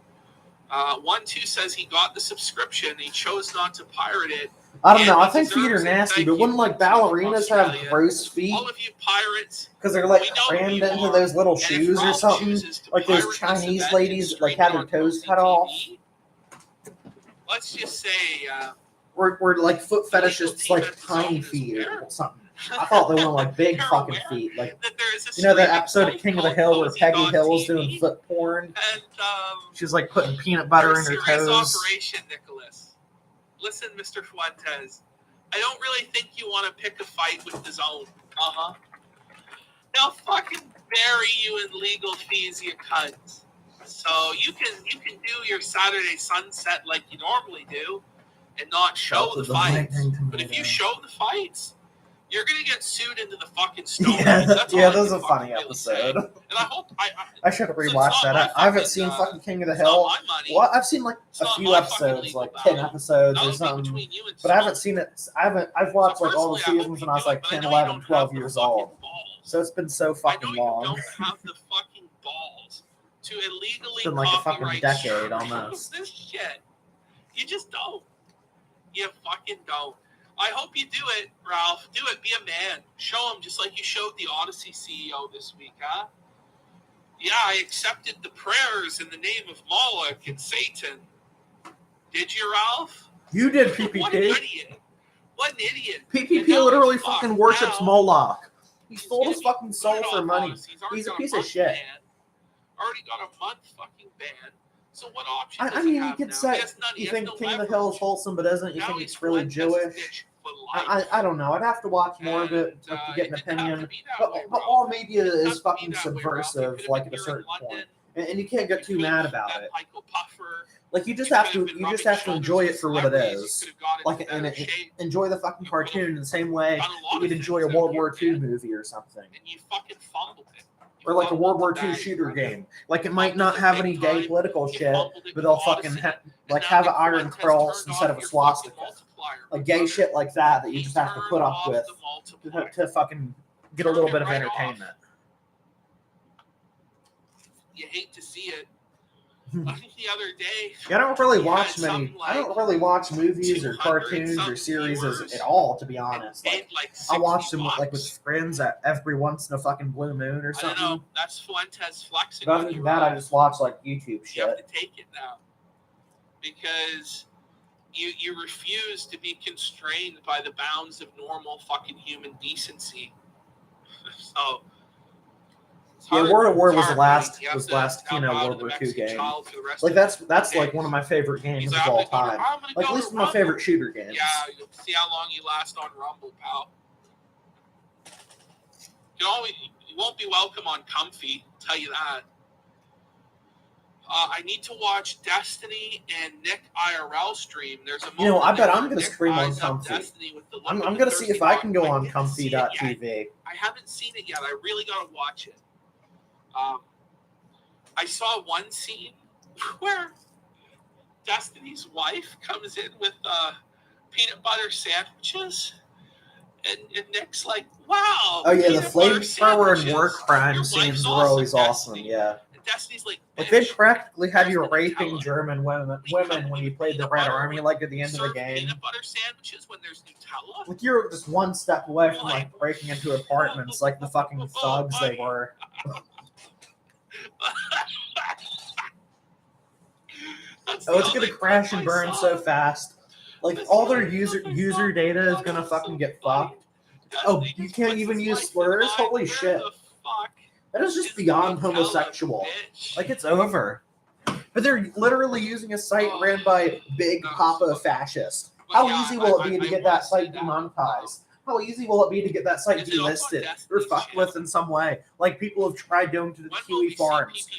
1-2 says he got the subscription. He chose not to pirate it. I don't know. And I he think feet are deserves it. nasty, Thank but you, wouldn't like 1-2 from ballerinas have Australia. gross feet All of you pirates, because they're like we know who crammed you into are, those little and if shoes or Ralph something? chooses to Like those pirate this Chinese event ladies and like stream had it their on toes Cozy cut off. TV, let's just say We're like foot fetishists, like tiny feet or something. I thought they wanted like big They're fucking aware feet. Like, that there is a you know that streaming episode of site King of the called Hill where Peggy Cozy.tv, Hill's doing foot porn? and She's like putting peanut butter they're in a her serious toes. operation, Nicholas. Listen, Mr. Fuentes, I don't really think you want to pick a fight with the zone. They'll fucking bury you in legal fees, you cunts. So you can do your Saturday sunset like you normally do, and not show the fights. But if you show the fights, you're gonna get sued into the fucking stone. Yeah, That's all yeah, I that was can a funny fucking really say. episode. And I hope I should have So it's rewatched not that. my I haven't fucking, seen fucking King of the it's not Hill. my money. Well, I've seen like It's a not few my fucking episodes, legal like 10 battle. episodes That or would be something. between you and But I haven't Sony. seen it. I've watched like all the personally, I hope seasons you when I was do it, like but I 10, know you 11, don't 12 have the years fucking old. balls. So it's been so I fucking know you long. don't have the fucking balls to illegally It's been like a fucking copyright decade stream almost. this shit. You just don't. You fucking don't. I hope you do it, Ralph. Do it. Be a man. Show him just like you showed the Odyssey CEO this week, huh? Yeah, I accepted the prayers in the name of Moloch and Satan. Did you, Ralph? You did What an PPP. idiot. What an idiot. And PPP now literally he's fucked. fucking worships Now, Moloch. He he's sold gonna his be fucking put soul off for money. Odyssey. Already He's a got piece of month shit. ban. Already got a month fucking ban. So what option does I he mean, you have could now? say He has none. He you has think no King of the Hill is leverage. wholesome, but isn't you Now think he's it's really Fuentes' Jewish? bitch for life. I don't know. I'd have to watch more of it And, to get an it didn't have to opinion. be that But, way, but Ralph. all media It didn't have is to be fucking that way, Ralph. You subversive, could have like been at a here in certain London. point, and you can't get too You mad could have about met it. Michael Puffer. Like you just You have could to been you just rubbing have to enjoy shoulders it for what it with celebrities. You is. could have got Like into and better shape. enjoy the fucking You could have cartoon in the same way done a lot that of you'd things enjoy a out World here, War II man. movie or something. And you fucking fumbled it. Or like a World War II shooter game. Like it might not have any gay political shit, but they'll fucking like have an iron cross instead of a swastika. Like gay shit like that you just have to put up with to fucking get a little bit of entertainment. You hate to see it. I think the other day. Yeah, I don't really you watch had many. something I don't like really watch movies or 200 cartoons or some series viewers at all, to be and honest. paid Like like I watch them $60. like with friends every once in a fucking blue moon or I don't know. something. That's Fuentes flexing. But other on than you, that, I Ralph. just watch like YouTube You have shit. to take it now because you refuse to be constrained by the bounds of normal fucking human decency. So it's Yeah, hard. World at War It's was the hard, last buddy. You have was to last help out World the War II Mexican game. child for the rest Like of that's the like days. one of my favorite games He's of like, all I'm gonna time. go Like at to least one of my Rumble. favorite shooter games. Yeah, you'll see how long you last on Rumble, pal. You won't be welcome on Comfy, I'll tell you that. I need to watch Destiny and Nick IRL stream. There's a moment I bet there I'm where gonna Nick stream on eyes up Comfy. Destiny with the look I'm of the gonna see thirsty if I dog. can go I on didn't see it yet. comfy.tv. I haven't seen it yet. I really gotta watch it. I saw one scene where Destiny's wife comes in with peanut butter sandwiches, and Nick's like, "Wow!" Oh yeah, the peanut butter flamethrower and sandwiches. war crime Your scenes wife's were always Destiny. awesome. Yeah, And Destiny's like, like they "Bitch, practically had you where's the raping Nutella? German women when you played the Peanut Red butter Army, with- like at the you end of the serve game. peanut butter sandwiches when there's Nutella." Like you're just one step away from like breaking into apartments, like the fucking thugs they were. Oh, it's gonna crash and burn so fast. Like all their user data is gonna fucking get fucked. Oh, you can't even use slurs? Holy shit. That is just beyond homosexual. Like it's over. But they're literally using a site ran by Big Papa Fascist. How easy will it be to get that site demonetized? How easy will it be to get that site delisted or fucked with in some way? Like people have tried doing to the Kiwi farms.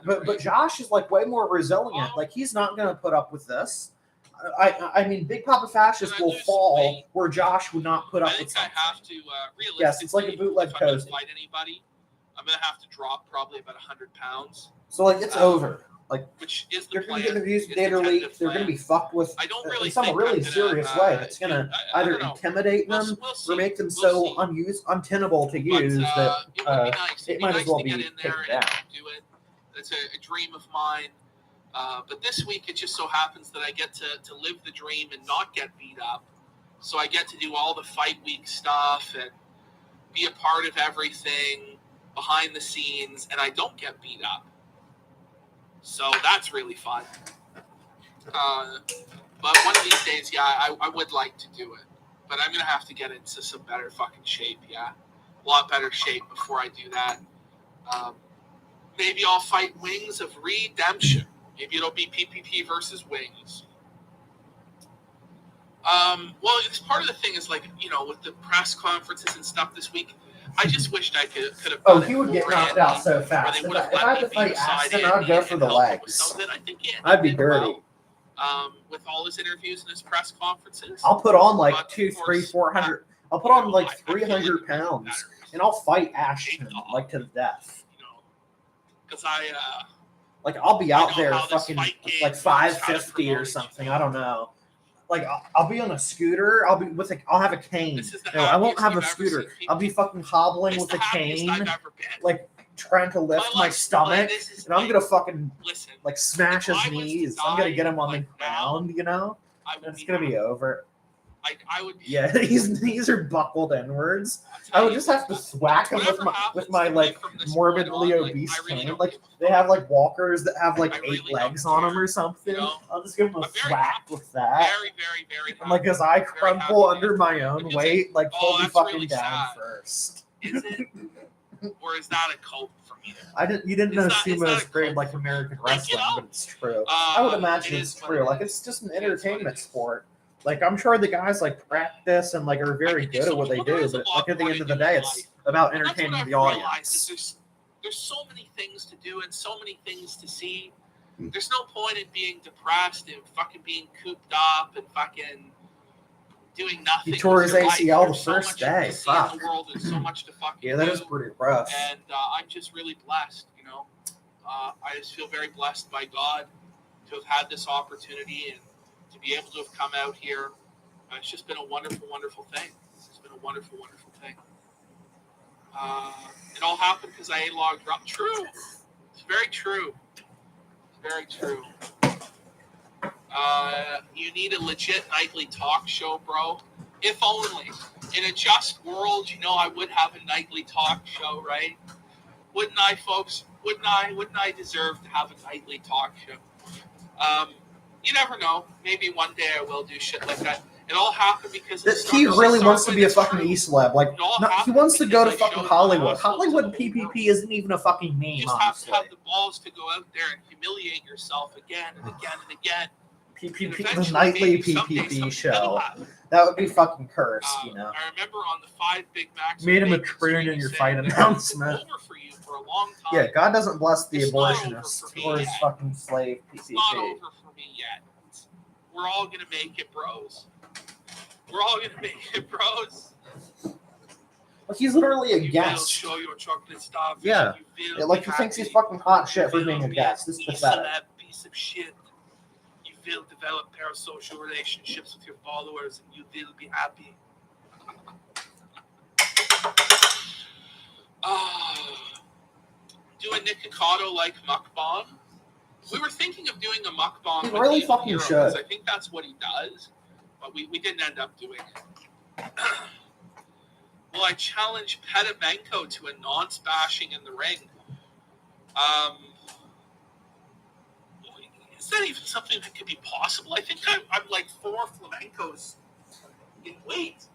But Josh is like way more resilient. Like he's not gonna put up with this. I mean, Big Papa Fascist will fall where Josh would not put up with something. I have to Yes, it's like a bootleg if I'm gonna cozy. fight anybody, I'm gonna have to drop probably about 100 pounds, So like it's over. which is the They're plan. gonna get the user It's data the leaked. tentative They're gonna plan. be fucked with I don't really in some think really I'm gonna, serious way. That's gonna I either don't know. intimidate them We'll or see. make them We'll so see. untenable to But, use that it would be nice. it It'd might be as well nice to be get in there taken and down. do it. It's a dream of mine. But this week it just so happens that I get to live the dream and not get beat up. So I get to do all the fight week stuff and be a part of everything behind the scenes, and I don't get beat up. So that's really fun. But one of these days, yeah, I would like to do it. But I'm going to have to get into some better fucking shape, yeah. A lot better shape before I do that. Maybe I'll fight Wings of Redemption. Maybe it'll be PPP versus Wings. Well, it's part of the thing is like, with the press conferences and stuff this week, I just wished I could have Oh, done he it would get more knocked Andy, out so where fast. they If would I have had let to me be fight beside Aston, Andy I'd go and for the help him with legs. something. I think Andy I'd be did dirty. well, with all his interviews and his press conferences. I'll put on like But, 2, of 3, course, 400. I'll put on like I feel like 300 it pounds, matters. and I'll fight Ashton like to the death. Because Like I'll be I out know there how this fucking fight game like works, how to 550 or promote it, something. you know? I don't know. Like I'll be on a scooter. I'll be with I'll have a cane. This is the No, I won't happiest have a you've ever scooter. seen people. I'll be fucking hobbling It's with the a happiest cane, I've ever been. like trying to lift my life- stomach, this is and I'm my- gonna fucking Listen, like smash if his I was to knees. I'm gonna die get him on the like now, ground, you know. I would And it's gonna be happy. over. I would be. Yeah, his knees are buckled inwards. I'll tell I would you just what, have to thwhack him with whatever my happens with my to me like from this morbidly point on, like, obese I really cane. don't Like give a they fuck. have like walkers that have like I 8 really legs don't on them care, or something. you know? I'll just give him a I'm very thwack happy. with that. Very, very, very happy. And like as I crumple happy, under my own Because weight, like oh, pull me that's fucking really down sad. first. Is it? Or is that a cope for me? You didn't know It's sumo not is a great cult. like American Like, wrestling, you know, but it's true. I would imagine it it's is what true. it Like is. it's just an It is what it entertainment is. sport. Like I'm sure the guys like practice and like are very can do good so at what much they more. There do, is a but lot like at the more end to of the do in day, life. it's about And that's what entertaining I've the realized is audience. there's so many things to do and so many things to see. There's no point in being depressed and fucking being cooped up and fucking doing nothing. He tore with his your life. ACL the There's so first much day. to see in Fuck. the world and so much to fucking Yeah, that do. is pretty rough. And I'm just really blessed, you know. I just feel very blessed by God to have had this opportunity and to be able to have come out here. It's just been a wonderful, wonderful thing. It's been a wonderful, wonderful thing. It all happened because I logged up. True. It's very true. It's very true. You need a legit nightly talk show, bro. If only. In a just world, you know, I would have a nightly talk show, right? Wouldn't I, folks? Wouldn't I deserve to have a nightly talk show? You never know. Maybe one day I will do shit like that. It all happened because He really wants to be a fucking E-celeb. Like, he wants to go to fucking Hollywood. Hollywood and PPP isn't even a fucking meme, You just honestly. have to have the balls to go out there and humiliate yourself again and again and again. PPP, the Eventually, nightly maybe someday PPP something will show. happen. That would be fucking cursed, you know. I remember on the 5 Big Macs. Made him a bacon troon stream, in you your said, fight "It's announcement." over for you for a long time. Yeah, God doesn't bless the It's not over abortionist for me or his yet. fucking slave It's not PCP. over for me yet. We're all gonna make it, bros. We're all gonna make it, bros. Like, he's literally a You will guest. show your chocolate starfish. Yeah. You will Yeah, like, be he thinks he's happy. fucking hot shit for You being will a be guest. It's an pathetic. E-celeb piece of shit. You will develop parasocial relationships with your followers, and you will be happy. Do a Nikocado like mukbang. We were thinking of doing a mukbang. He with really Evil fucking Hero, should. 'cause I think that's what he does, but we didn't end up doing it. Will I challenge Petamenko to a non-spashing in the ring? Is that even something that could be possible? I think I'm like 4 flamencos in weight.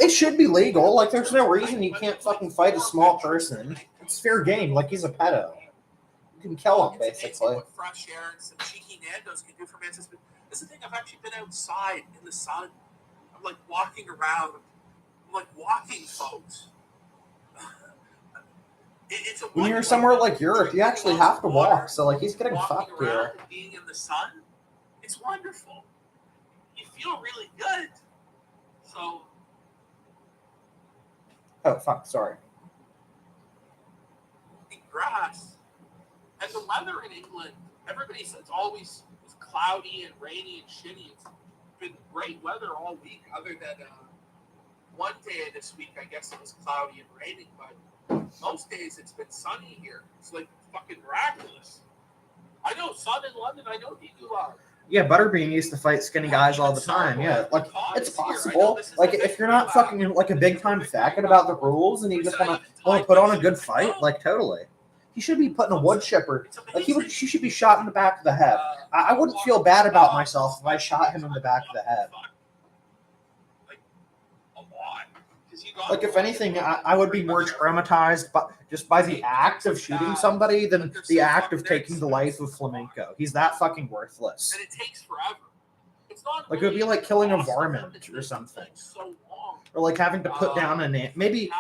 It should be legal. Like, there's no reason you can't fucking fight a small person. It's fair game. Like, he's a pedo. You can kill him, It's amazing basically. what fresh air and some cheeky Nando's can do for Manchester. But this is the thing. I've actually been outside in the sun. I'm like walking around. I'm like walking, folks. It's a When you're somewhere like Europe, you actually have to walk. So, like, he's getting walking fucked around here. and being in the sun. It's wonderful. You feel really good. So Oh, fuck. Sorry. the grass and the weather in England. Everybody says it's cloudy and rainy and shitty. It's been great weather all week, other than one day this week. I guess it was cloudy and raining, but most days it's been sunny here. It's like fucking miraculous. I know sun in London. I know you are. Yeah, Butterbean used to fight skinny guys all the time. Yeah, like, it's possible. Like, if you're not fucking like a big time faggot about the rules and you just want to put on a good fight, like, totally. He should be put in a wood chipper. Like, she should be shot in the back of the head. I wouldn't feel bad about myself if I shot him in the back of the head. Like a lot. Like, if anything, I would be more traumatized by the act of shooting somebody than the act of taking the life of Flamenco. He's that fucking worthless. And it takes forever. It's not Like, it would be like killing a awesome. varmint It's or something. so long. Or like having to put down maybe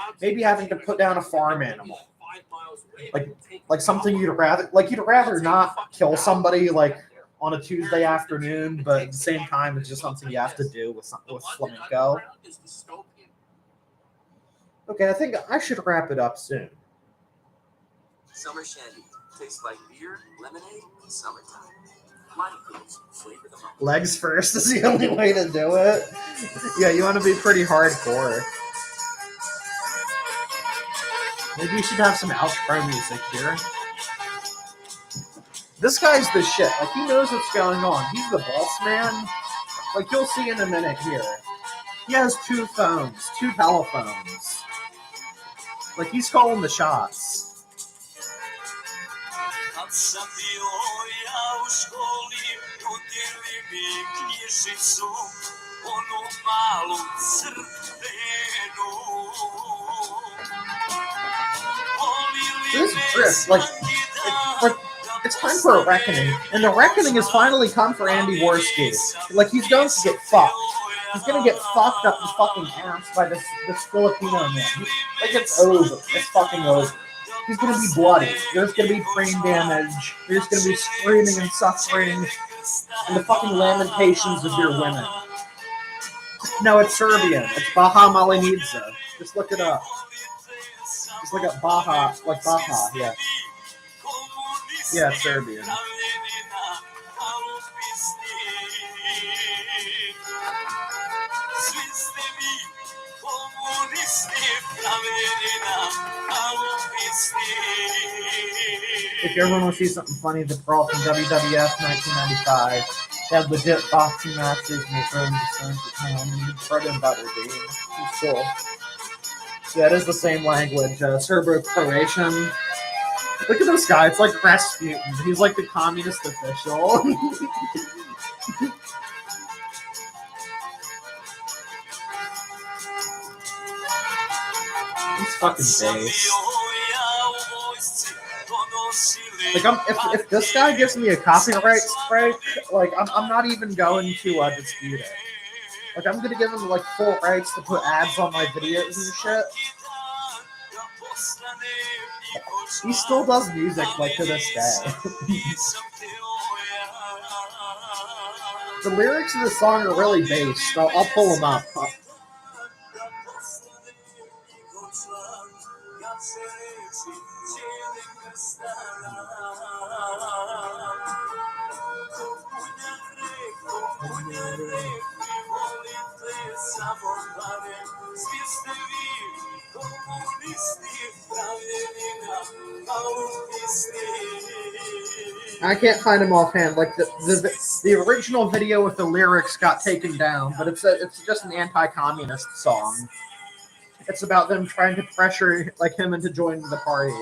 having to put down a farm animal. 5 miles away. Like something you'd rather not kill somebody like on a Tuesday afternoon, but at the same time it's just something you have to do with Flamenco. Okay, I think I should wrap it up soon. Summer Shandy. Tastes like beer, lemonade, summertime. Mighty Cools, flavor the moment. Legs first is the only way to do it. Yeah, you want to be pretty hardcore. Maybe you should have some outro music here. This guy's the shit. Like, he knows what's going on. He's the boss man. Like, you'll see in a minute here. He has 2 phones, 2 telephones. Like, he's calling the shots. Kad sam bio ja u školi, nudili mi knjižicu, onu malu crvenu. This drift, like, it's time for a reckoning, and the reckoning has finally come for Andy Worski. Like, he's going to get fucked. He's gonna get fucked up his fucking ass by this Filipino man. Like, it's over. It's fucking over. He's gonna be bloody. There's gonna be brain damage. There's gonna be screaming and suffering, and the fucking lamentations of your women. No, it's Serbian. It's Baha Malinica. Just look it up. Just look up Baha, like Baha, yeah. Yeah, it's Serbian. If you ever want to see something funny, the Brawl from WWF 1995. They had legit boxing matches and they're throwing the stones at town and Fred and Butter Bean. It's cool. Yeah, it is the same language, Serbo-Croatian. Look at this guy, it's like Rasputin. He's like the communist official. He's fucking base. Like, if this guy gives me a copyright strike, like, I'm not even going to dispute it. Like, I'm gonna give him, like, full rights to put ads on my videos and shit. He still does music, like, to this day. The lyrics of the song are really based. I'll pull them up. I can't find them offhand. Like, the original video with the lyrics got taken down, but it's just an anti-communist song. It's about them trying to pressure, like, him into joining the party.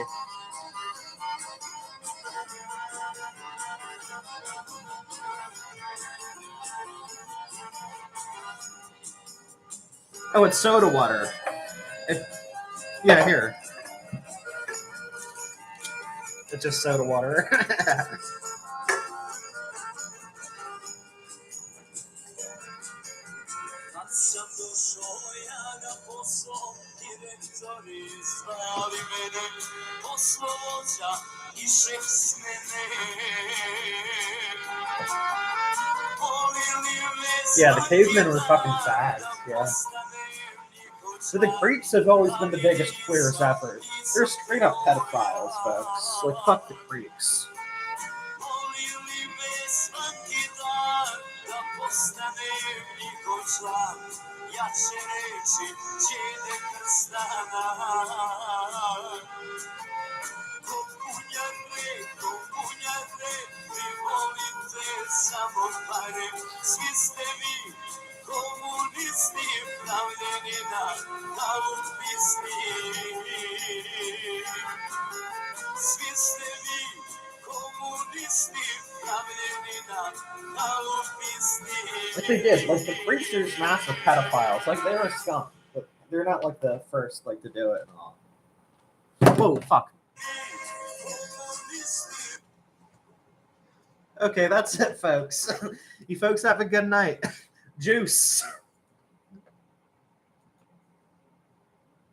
Oh, it's soda water. Yeah, here. It's just soda water. Yeah, the cavemen were fucking fast. Yeah. So the Greeks have always been the biggest queers ever. They're straight up pedophiles, folks. Like, fuck the Greeks. Like, they did. Like, the Greeks are just massive pedophiles. Like, they're a scum. But they're not, like, the first, like, to do it and all. Whoa, fuck. Okay, that's it, folks. You folks have a good night. Juice.